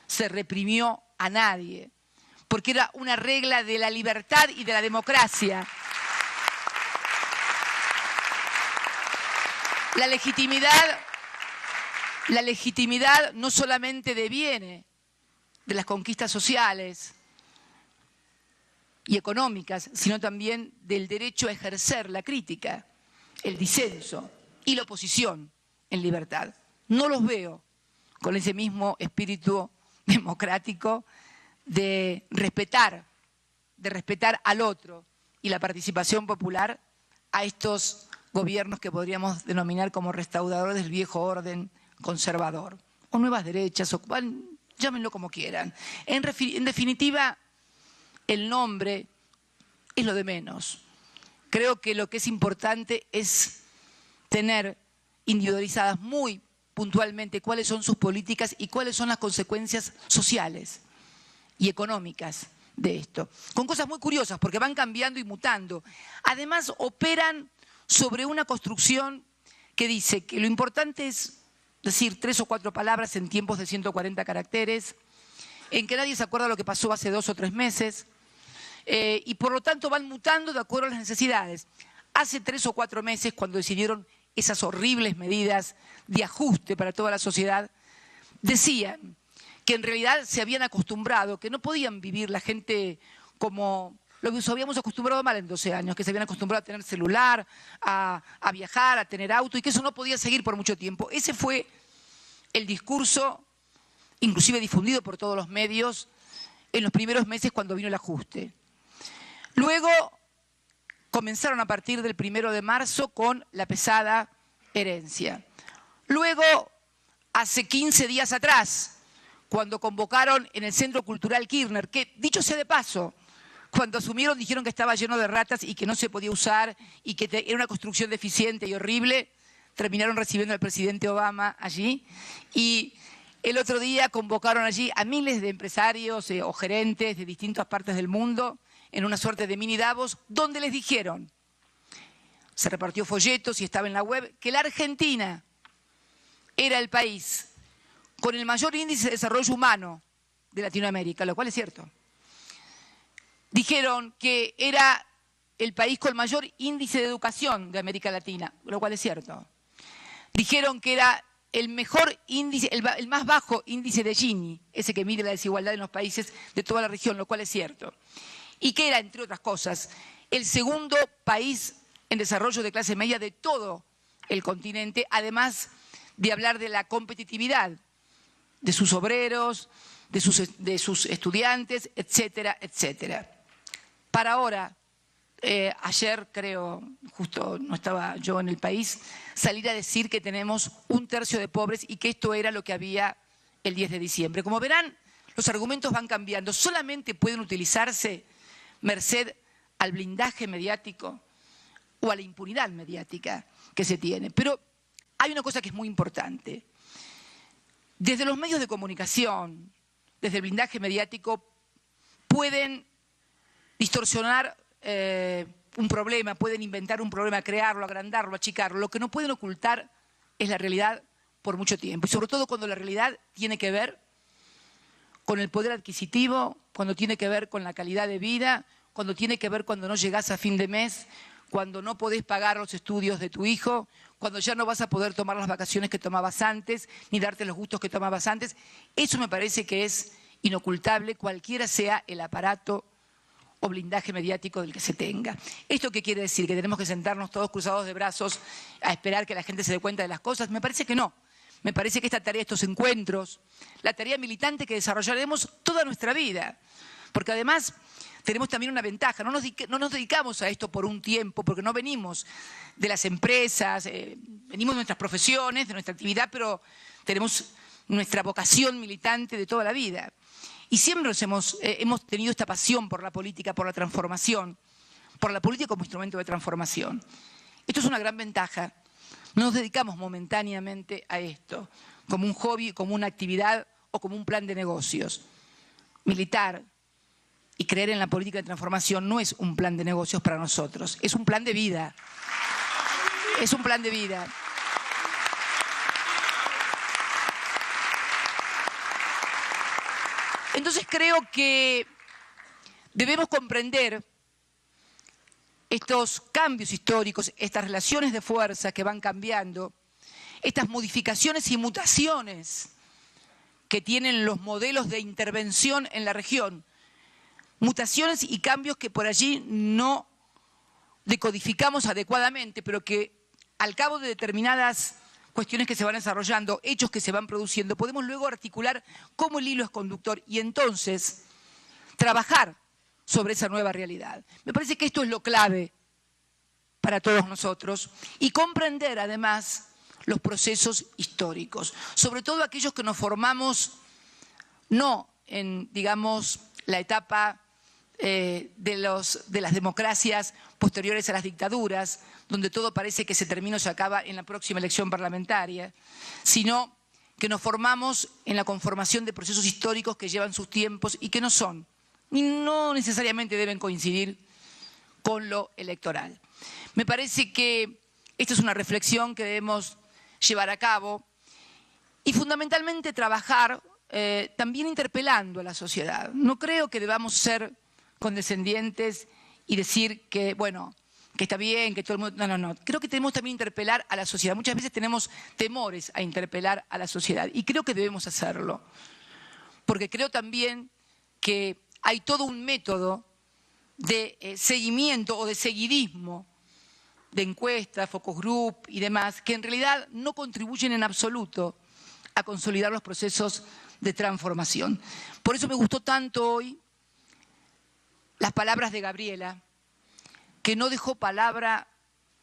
se reprimió a nadie, porque era una regla de la libertad y de la democracia. La legitimidad no solamente deviene de las conquistas sociales y económicas, sino también del derecho a ejercer la crítica, el disenso y la oposición en libertad. No los veo con ese mismo espíritu democrático de respetar al otro y la participación popular a estos gobiernos que podríamos denominar como restauradores del viejo orden conservador, o nuevas derechas, o llámenlo como quieran. En definitiva, el nombre es lo de menos. Creo que lo que es importante es tener individualizadas muy puntualmente cuáles son sus políticas y cuáles son las consecuencias sociales y económicas de esto. Con cosas muy curiosas, porque van cambiando y mutando. Además, operan sobre una construcción que dice que lo importante es decir 3 o 4 palabras en tiempos de 140 caracteres, en que nadie se acuerda lo que pasó hace 2 o 3 meses, y por lo tanto van mutando de acuerdo a las necesidades. Hace 3 o 4 meses, cuando decidieron esas horribles medidas de ajuste para toda la sociedad, decían que en realidad se habían acostumbrado, que no podían vivir la gente como lo que nos habíamos acostumbrado mal en 12 años, que se habían acostumbrado a tener celular, a viajar, a tener auto, y que eso no podía seguir por mucho tiempo. Ese fue el discurso, inclusive difundido por todos los medios, en los primeros meses cuando vino el ajuste. Luego comenzaron a partir del 1 de marzo con la pesada herencia. Luego, hace 15 días atrás, cuando convocaron en el Centro Cultural Kirchner, que dicho sea de paso, cuando asumieron dijeron que estaba lleno de ratas y que no se podía usar y que era una construcción deficiente y horrible, terminaron recibiendo al presidente Obama allí, y el otro día convocaron allí a miles de empresarios o gerentes de distintas partes del mundo en una suerte de mini Davos, donde les dijeron, se repartió folletos y estaba en la web, que la Argentina era el país con el mayor índice de desarrollo humano de Latinoamérica, lo cual es cierto. Dijeron que era el país con el mayor índice de educación de América Latina, lo cual es cierto. Dijeron que era el mejor índice, el más bajo índice de Gini, ese que mide la desigualdad en los países de toda la región, lo cual es cierto. Y que era, entre otras cosas, el segundo país en desarrollo de clase media de todo el continente, además de hablar de la competitividad de sus obreros, de sus estudiantes, etcétera, etcétera. Para ahora, ayer creo, justo no estaba yo en el país, salir a decir que tenemos 1/3 de pobres y que esto era lo que había el 10 de diciembre. Como verán, los argumentos van cambiando. Solamente pueden utilizarse merced al blindaje mediático o a la impunidad mediática que se tiene. Pero hay una cosa que es muy importante. Desde los medios de comunicación, desde el blindaje mediático, pueden distorsionar un problema, pueden inventar un problema, crearlo, agrandarlo, achicarlo. Lo que no pueden ocultar es la realidad por mucho tiempo. Y sobre todo cuando la realidad tiene que ver con el poder adquisitivo, cuando tiene que ver con la calidad de vida, cuando tiene que ver cuando no llegás a fin de mes, cuando no podés pagar los estudios de tu hijo, cuando ya no vas a poder tomar las vacaciones que tomabas antes, ni darte los gustos que tomabas antes. Eso me parece que es inocultable, cualquiera sea el aparato o blindaje mediático del que se tenga. ¿Esto qué quiere decir? ¿Que tenemos que sentarnos todos cruzados de brazos a esperar que la gente se dé cuenta de las cosas? Me parece que no. Me parece que esta tarea, estos encuentros, la tarea militante que desarrollaremos toda nuestra vida, porque además tenemos también una ventaja, no nos dedicamos a esto por un tiempo, porque no venimos de las empresas, venimos de nuestras profesiones, de nuestra actividad, pero tenemos nuestra vocación militante de toda la vida. Y siempre hemos tenido esta pasión por la política, por la transformación, por la política como instrumento de transformación. Esto es una gran ventaja. No nos dedicamos momentáneamente a esto, como un hobby, como una actividad o como un plan de negocios. Militar y creer en la política de transformación no es un plan de negocios para nosotros, es un plan de vida. Es un plan de vida. Entonces creo que debemos comprender estos cambios históricos, estas relaciones de fuerza que van cambiando, estas modificaciones y mutaciones que tienen los modelos de intervención en la región, mutaciones y cambios que por allí no decodificamos adecuadamente, pero que al cabo de determinadas cuestiones que se van desarrollando, hechos que se van produciendo, podemos luego articular cómo el hilo es conductor y entonces trabajar sobre esa nueva realidad. Me parece que esto es lo clave para todos nosotros y comprender además los procesos históricos, sobre todo aquellos que nos formamos no en, digamos, la etapa de las democracias posteriores a las dictaduras, donde todo parece que se termina o se acaba en la próxima elección parlamentaria, sino que nos formamos en la conformación de procesos históricos que llevan sus tiempos y que no son, y no necesariamente deben coincidir con lo electoral. Me parece que esta es una reflexión que debemos llevar a cabo y fundamentalmente trabajar también interpelando a la sociedad. No creo que debamos ser condescendientes y decir que, bueno, que está bien, que todo el mundo... No. Creo que tenemos también interpelar a la sociedad. Muchas veces tenemos temores a interpelar a la sociedad y creo que debemos hacerlo. Porque creo también que hay todo un método de seguimiento o de seguidismo de encuestas, focus group y demás, que en realidad no contribuyen en absoluto a consolidar los procesos de transformación. Por eso me gustó tanto hoy las palabras de Gabriela, que no dejó palabra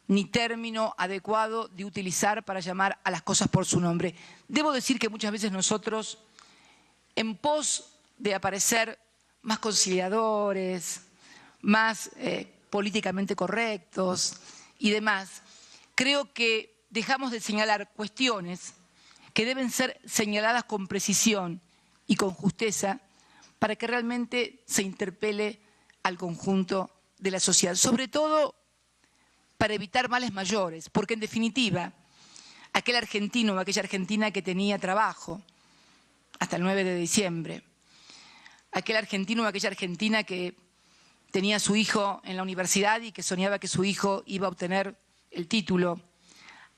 ni término adecuado de utilizar para llamar a las cosas por su nombre. Debo decir que muchas veces nosotros, en pos de aparecer más conciliadores, más políticamente correctos y demás, creo que dejamos de señalar cuestiones que deben ser señaladas con precisión y con justeza para que realmente se interpele al conjunto de la sociedad, sobre todo para evitar males mayores, porque en definitiva, aquel argentino o aquella argentina que tenía trabajo hasta el 9 de diciembre, aquel argentino o aquella argentina que tenía a su hijo en la universidad y que soñaba que su hijo iba a obtener el título,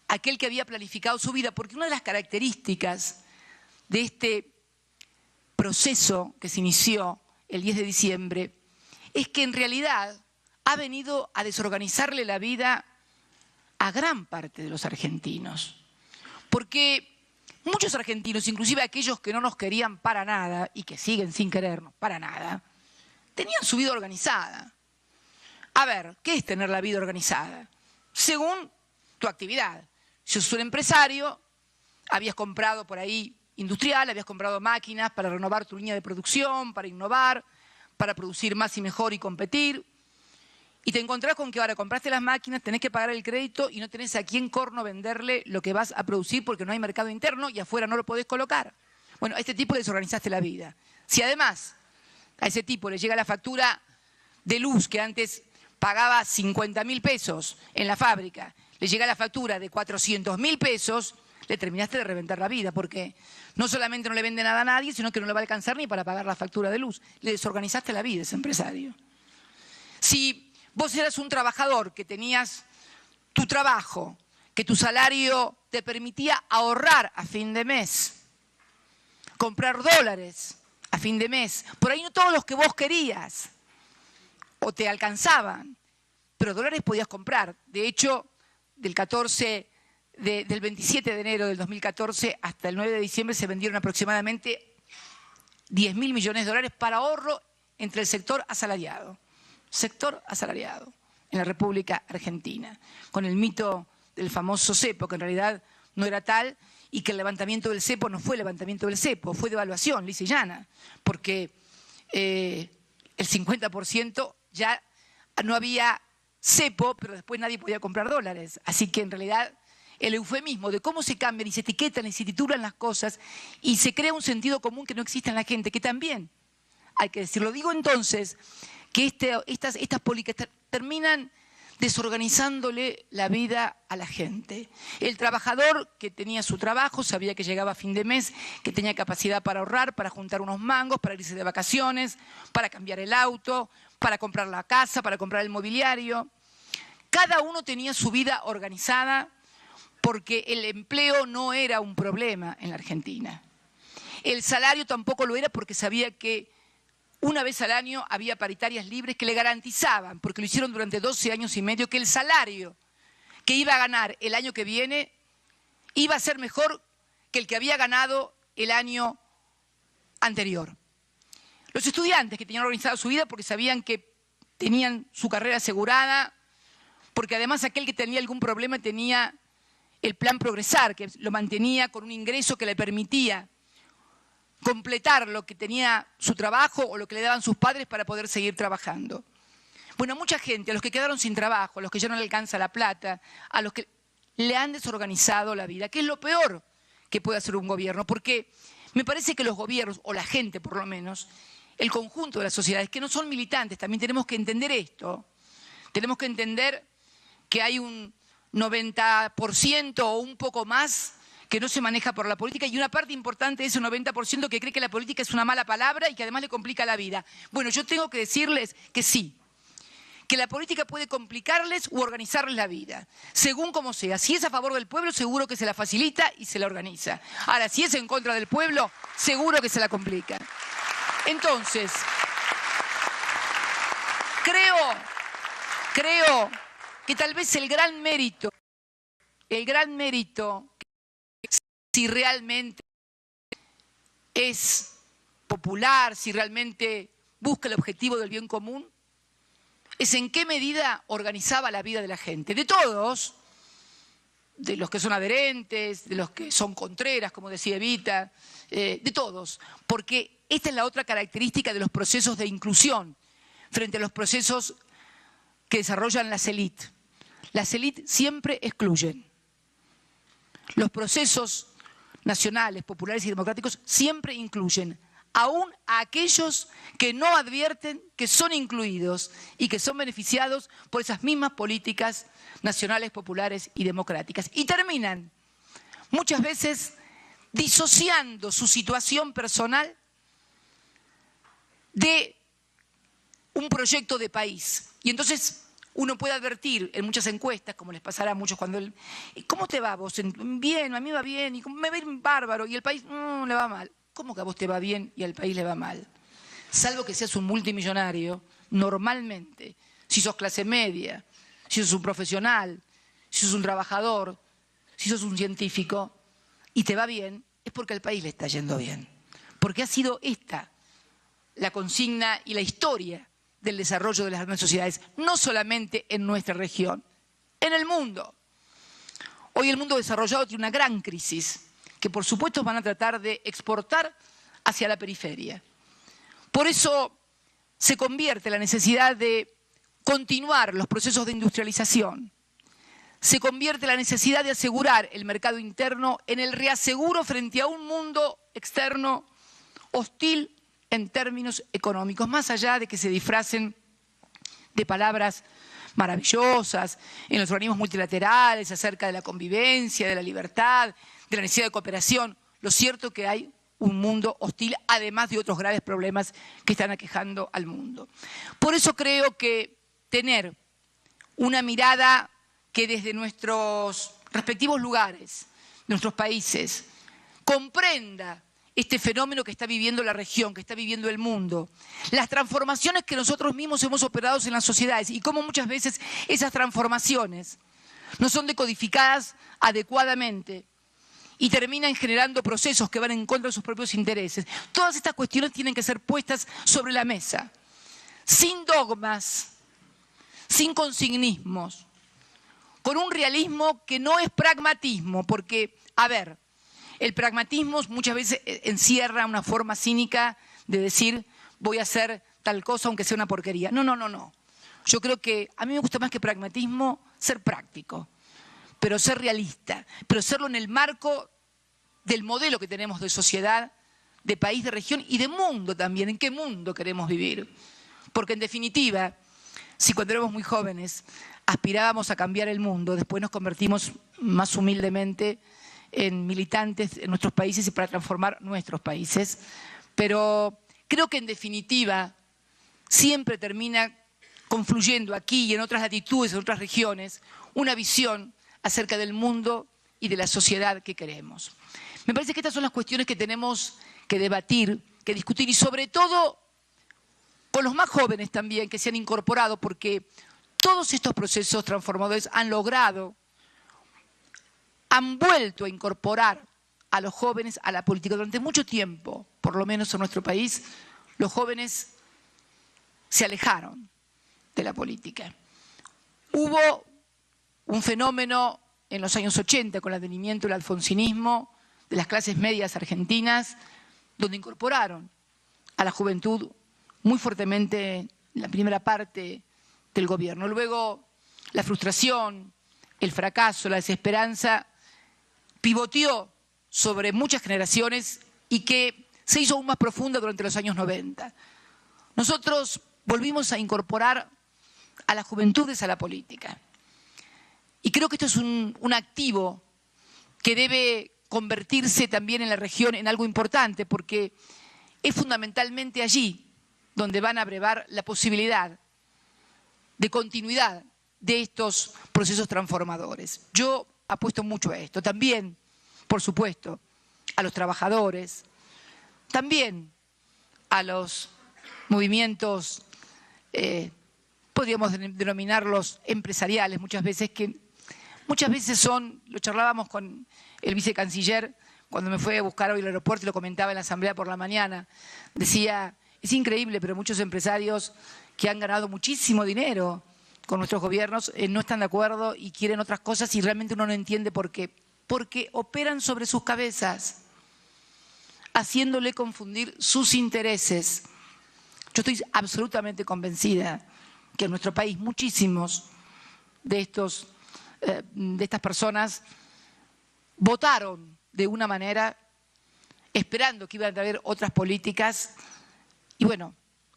aquel que había planificado su vida, porque una de las características de este proceso que se inició el 10 de diciembre es que en realidad ha venido a desorganizarle la vida a gran parte de los argentinos. Porque muchos argentinos, inclusive aquellos que no nos querían para nada y que siguen sin querernos para nada, tenían su vida organizada. A ver, ¿qué es tener la vida organizada? Según tu actividad. Si sos un empresario, habías comprado por ahí industrial, habías comprado máquinas para renovar tu línea de producción, para innovar, para producir más y mejor y competir. Y te encontrás con que ahora compraste las máquinas, tenés que pagar el crédito y no tenés a quién corno venderle lo que vas a producir porque no hay mercado interno y afuera no lo podés colocar. Bueno, a este tipo le desorganizaste la vida. Si además a ese tipo le llega la factura de luz que antes pagaba 50.000 pesos en la fábrica, le llega la factura de 400.000 pesos, le terminaste de reventar la vida, porque no solamente no le vende nada a nadie, sino que no le va a alcanzar ni para pagar la factura de luz. Le desorganizaste la vida a ese empresario. Si vos eras un trabajador que tenías tu trabajo, que tu salario te permitía ahorrar a fin de mes, comprar dólares a fin de mes, por ahí no todos los que vos querías o te alcanzaban, pero dólares podías comprar. De hecho, del 27 de enero del 2014 hasta el 9 de diciembre se vendieron aproximadamente 10.000 millones de dólares para ahorro entre el sector asalariado en la República Argentina, con el mito del famoso cepo, que en realidad no era tal, y que el levantamiento del cepo no fue levantamiento del cepo, fue devaluación lisa y llana, porque el 50% ya no había cepo, pero después nadie podía comprar dólares. Así que en realidad el eufemismo de cómo se cambian y se etiquetan y se titulan las cosas y se crea un sentido común que no existe en la gente, que también hay que decirlo. Digo entonces que estas políticas terminan desorganizándole la vida a la gente. El trabajador que tenía su trabajo sabía que llegaba a fin de mes, que tenía capacidad para ahorrar, para juntar unos mangos, para irse de vacaciones, para cambiar el auto, para comprar la casa, para comprar el mobiliario. Cada uno tenía su vida organizada porque el empleo no era un problema en la Argentina. El salario tampoco lo era porque sabía que una vez al año había paritarias libres que le garantizaban, porque lo hicieron durante 12 años y medio, que el salario que iba a ganar el año que viene iba a ser mejor que el que había ganado el año anterior. Los estudiantes que tenían organizada su vida porque sabían que tenían su carrera asegurada, porque además aquel que tenía algún problema tenía el plan Progresar, que lo mantenía con un ingreso que le permitía completar lo que tenía su trabajo o lo que le daban sus padres para poder seguir trabajando. Bueno, mucha gente, a los que quedaron sin trabajo, a los que ya no le alcanza la plata, a los que le han desorganizado la vida, que es lo peor que puede hacer un gobierno, porque me parece que los gobiernos, o la gente por lo menos, el conjunto de las sociedades, que no son militantes, también tenemos que entender esto. Tenemos que entender que hay un 90% o un poco más que no se maneja por la política y una parte importante de ese 90% que cree que la política es una mala palabra y que además le complica la vida. Bueno, yo tengo que decirles que sí, que la política puede complicarles u organizarles la vida, según como sea. Si es a favor del pueblo, seguro que se la facilita y se la organiza. Ahora, si es en contra del pueblo, seguro que se la complica. Entonces, creo que tal vez el gran mérito, si realmente es popular, si realmente busca el objetivo del bien común, es en qué medida organizaba la vida de la gente, de todos, de los que son adherentes, de los que son contreras, como decía Evita, de todos, porque esta es la otra característica de los procesos de inclusión frente a los procesos que desarrollan las élites. Las élites siempre excluyen. Los procesos nacionales, populares y democráticos siempre incluyen, aún a aquellos que no advierten que son incluidos y que son beneficiados por esas mismas políticas nacionales, populares y democráticas. Y terminan muchas veces disociando su situación personal de un proyecto de país. Y entonces uno puede advertir en muchas encuestas, como les pasará a muchos cuando ¿cómo te va vos? Bien, a mí va bien, y me va a ir bárbaro, y el país le va mal. ¿Cómo que a vos te va bien y al país le va mal? Salvo que seas un multimillonario, normalmente, si sos clase media, si sos un profesional, si sos un trabajador, si sos un científico, y te va bien, es porque al país le está yendo bien. Porque ha sido esta la consigna y la historia del desarrollo de las grandes sociedades, no solamente en nuestra región, en el mundo. Hoy el mundo desarrollado tiene una gran crisis, que por supuesto van a tratar de exportar hacia la periferia. Por eso se convierte la necesidad de continuar los procesos de industrialización, se convierte la necesidad de asegurar el mercado interno en el reaseguro frente a un mundo externo hostil en términos económicos, más allá de que se disfracen de palabras maravillosas en los organismos multilaterales acerca de la convivencia, de la libertad, de la necesidad de cooperación. Lo cierto es que hay un mundo hostil, además de otros graves problemas que están aquejando al mundo. Por eso creo que tener una mirada que desde nuestros respectivos lugares, nuestros países, comprenda este fenómeno que está viviendo la región, que está viviendo el mundo, las transformaciones que nosotros mismos hemos operado en las sociedades y cómo muchas veces esas transformaciones no son decodificadas adecuadamente y terminan generando procesos que van en contra de sus propios intereses. Todas estas cuestiones tienen que ser puestas sobre la mesa, sin dogmas, sin consignismos, con un realismo que no es pragmatismo, porque, a ver, el pragmatismo muchas veces encierra una forma cínica de decir voy a hacer tal cosa aunque sea una porquería. No, no, no, no. Yo creo que a mí me gusta más que pragmatismo ser práctico, pero ser realista, pero serlo en el marco del modelo que tenemos de sociedad, de país, de región y de mundo también. ¿En qué mundo queremos vivir? Porque en definitiva, si cuando éramos muy jóvenes aspirábamos a cambiar el mundo, después nos convertimos más humildemente en militantes en nuestros países y para transformar nuestros países. Pero creo que en definitiva siempre termina confluyendo aquí y en otras latitudes, en otras regiones, una visión acerca del mundo y de la sociedad que queremos. Me parece que estas son las cuestiones que tenemos que debatir, que discutir y sobre todo con los más jóvenes también que se han incorporado, porque todos estos procesos transformadores han logrado, han vuelto a incorporar a los jóvenes a la política. Durante mucho tiempo, por lo menos en nuestro país, los jóvenes se alejaron de la política. Hubo un fenómeno en los años 80 con el advenimiento del alfonsinismo de las clases medias argentinas, donde incorporaron a la juventud muy fuertemente en la primera parte del gobierno. Luego la frustración, el fracaso, la desesperanza pivoteó sobre muchas generaciones y que se hizo aún más profunda durante los años 90. Nosotros volvimos a incorporar a las juventudes a la política. Y creo que esto es un activo que debe convertirse también en la región en algo importante, porque es fundamentalmente allí donde van a brevar la posibilidad de continuidad de estos procesos transformadores. Yo apuesto mucho a esto. También, por supuesto, a los trabajadores, también a los movimientos, podríamos denominarlos empresariales, muchas veces son, lo charlábamos con el vicecanciller cuando me fue a buscar hoy al aeropuerto y lo comentaba en la asamblea por la mañana, decía, es increíble, pero muchos empresarios que han ganado muchísimo dinero con nuestros gobiernos no están de acuerdo y quieren otras cosas y realmente uno no entiende por qué. Porque operan sobre sus cabezas, haciéndole confundir sus intereses. Yo estoy absolutamente convencida que en nuestro país muchísimos de estas personas votaron de una manera esperando que iban a haber otras políticas y bueno,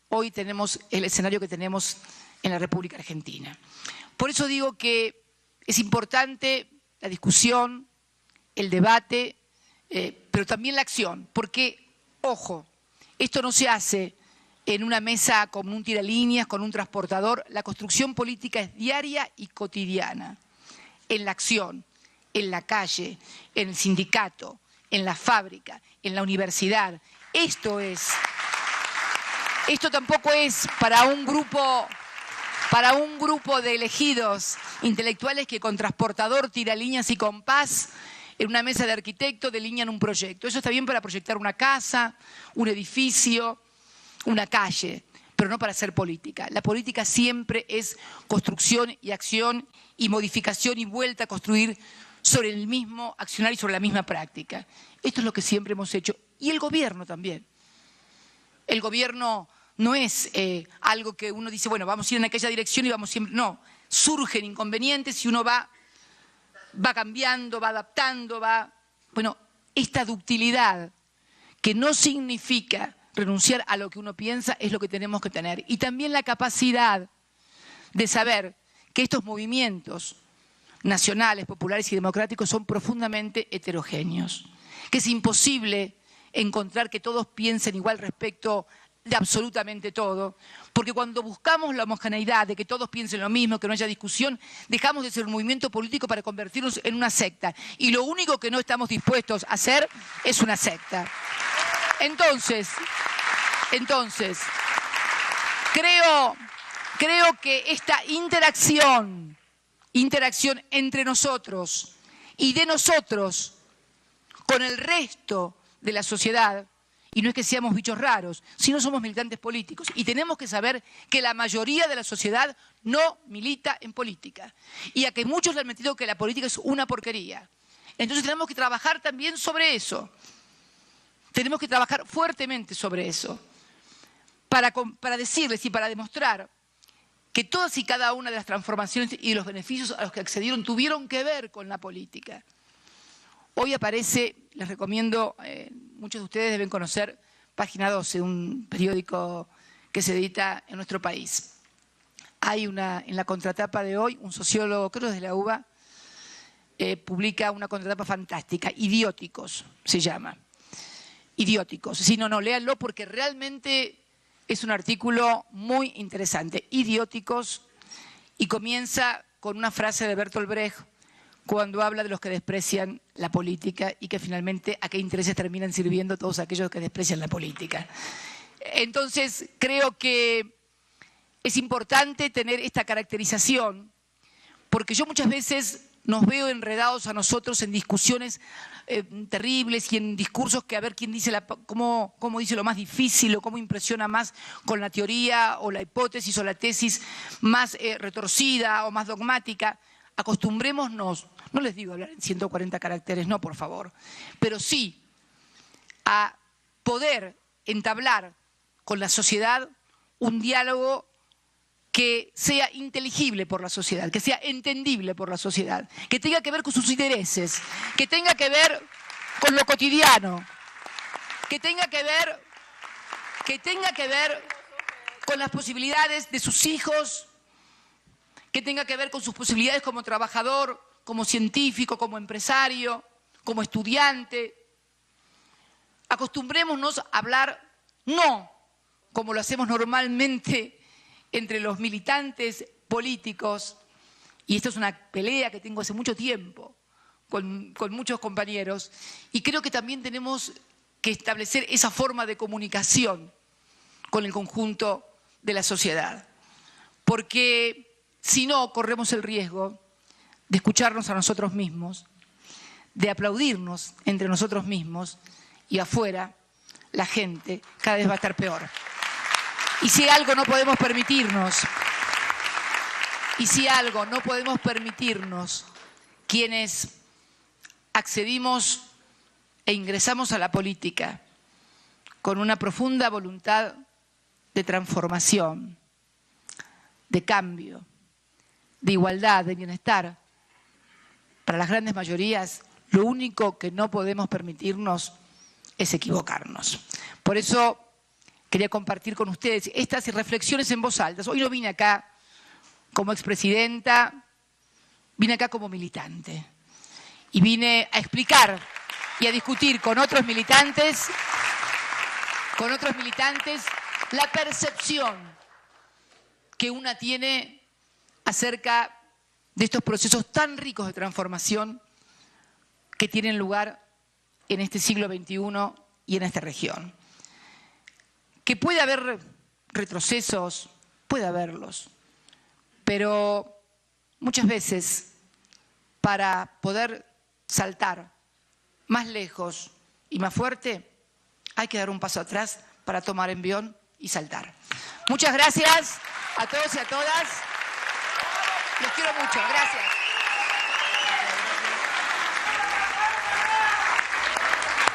hoy tenemos el escenario que tenemos en la República Argentina. Por eso digo que es importante la discusión, el debate, pero también la acción, porque, ojo, esto no se hace en una mesa con un tiralíneas, con un transportador. La construcción política es diaria y cotidiana, en la acción, en la calle, en el sindicato, en la fábrica, en la universidad. Esto tampoco es para un grupo de elegidos intelectuales que con transportador, tiralíneas y compás en una mesa de arquitectos delinean un proyecto. Eso está bien para proyectar una casa, un edificio, una calle, pero no para hacer política. La política siempre es construcción y acción y modificación y vuelta a construir sobre el mismo accionar y sobre la misma práctica. Esto es lo que siempre hemos hecho. Y el gobierno también. El gobierno no es algo que uno dice, bueno, vamos a ir en aquella dirección y vamos siempre. No, surgen inconvenientes y uno va cambiando, va adaptando, Bueno, esta ductilidad que no significa renunciar a lo que uno piensa es lo que tenemos que tener. Y también la capacidad de saber que estos movimientos nacionales, populares y democráticos son profundamente heterogéneos, que es imposible encontrar que todos piensen igual respecto de absolutamente todo, porque cuando buscamos la homogeneidad de que todos piensen lo mismo, que no haya discusión, dejamos de ser un movimiento político para convertirnos en una secta. Y lo único que no estamos dispuestos a hacer es una secta. Entonces, creo que esta interacción entre nosotros y de nosotros con el resto de la sociedad, y no es que seamos bichos raros, sino somos militantes políticos. Y tenemos que saber que la mayoría de la sociedad no milita en política. Y a que muchos le han metido que la política es una porquería. Entonces tenemos que trabajar también sobre eso. Tenemos que trabajar fuertemente sobre eso. para decirles y para demostrar que todas y cada una de las transformaciones y los beneficios a los que accedieron tuvieron que ver con la política. Hoy aparece, les recomiendo, muchos de ustedes deben conocer Página 12, un periódico que se edita en nuestro país. Hay en la contratapa de hoy, un sociólogo, creo que es de la UBA, publica una contratapa fantástica, Idióticos se llama. Idióticos. Si no, léanlo porque realmente es un artículo muy interesante. Idióticos, y comienza con una frase de Bertolt Brecht cuando habla de los que desprecian la política y que finalmente a qué intereses terminan sirviendo todos aquellos que desprecian la política. Entonces, creo que es importante tener esta caracterización porque yo muchas veces nos veo enredados a nosotros en discusiones terribles y en discursos que a ver quién dice cómo dice lo más difícil o cómo impresiona más con la teoría o la hipótesis o la tesis más retorcida o más dogmática. Acostumbrémonos, no les digo hablar en 140 caracteres, no, por favor, pero sí a poder entablar con la sociedad un diálogo que sea inteligible por la sociedad, que sea entendible por la sociedad, que tenga que ver con sus intereses, que tenga que ver con lo cotidiano, que tenga que ver con las posibilidades de sus hijos, que tenga que ver con sus posibilidades como trabajador, como científico, como empresario, como estudiante. Acostumbrémonos a hablar no como lo hacemos normalmente entre los militantes políticos, y esta es una pelea que tengo hace mucho tiempo con muchos compañeros, y creo que también tenemos que establecer esa forma de comunicación con el conjunto de la sociedad, porque si no, corremos el riesgo de escucharnos a nosotros mismos, de aplaudirnos entre nosotros mismos, y afuera la gente cada vez va a estar peor. Y si algo no podemos permitirnos, quienes accedimos e ingresamos a la política con una profunda voluntad de transformación, de cambio, de igualdad, de bienestar, para las grandes mayorías, lo único que no podemos permitirnos es equivocarnos. Por eso quería compartir con ustedes estas reflexiones en voz alta. Hoy no vine acá como expresidenta, vine acá como militante. Y vine a explicar y a discutir con otros militantes la percepción que una tiene acerca de estos procesos tan ricos de transformación que tienen lugar en este siglo XXI y en esta región. Que puede haber retrocesos, puede haberlos, pero muchas veces para poder saltar más lejos y más fuerte hay que dar un paso atrás para tomar envión y saltar. Muchas gracias a todos y a todas. Los quiero mucho. Gracias.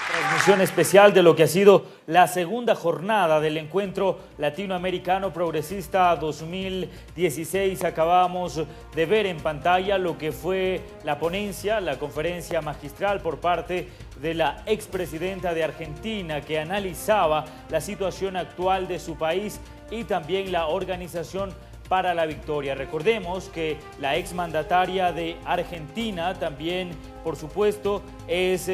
Transmisión especial de lo que ha sido la segunda jornada del Encuentro Latinoamericano Progresista 2016. Acabamos de ver en pantalla lo que fue la ponencia, la conferencia magistral por parte de la expresidenta de Argentina, que analizaba la situación actual de su país y también la Organización para la Victoria. Recordemos que la exmandataria de Argentina también, por supuesto, es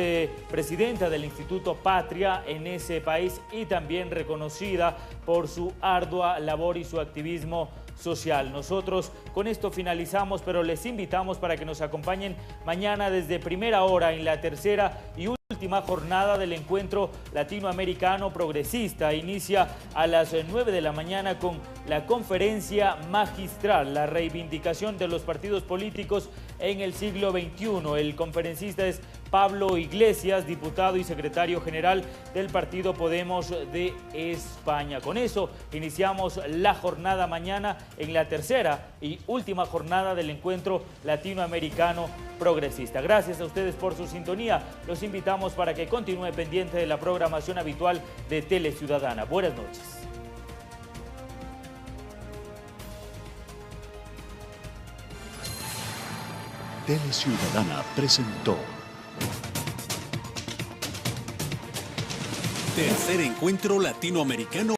presidenta del Instituto Patria en ese país y también reconocida por su ardua labor y su activismo social. Nosotros con esto finalizamos, pero les invitamos para que nos acompañen mañana desde primera hora en la tercera y última jornada del Encuentro Latinoamericano Progresista. Inicia a las 9 de la mañana con la conferencia magistral, la reivindicación de los partidos políticos en el siglo XXI. El conferencista es Pablo Iglesias, diputado y secretario general del partido Podemos de España. Con eso iniciamos la jornada mañana en la tercera y última jornada del Encuentro Latinoamericano Progresista. Gracias a ustedes por su sintonía. Los invitamos para que continúe pendiente de la programación habitual de Tele Ciudadana. Buenas noches. Teleciudadana presentó Tercer Encuentro Latinoamericano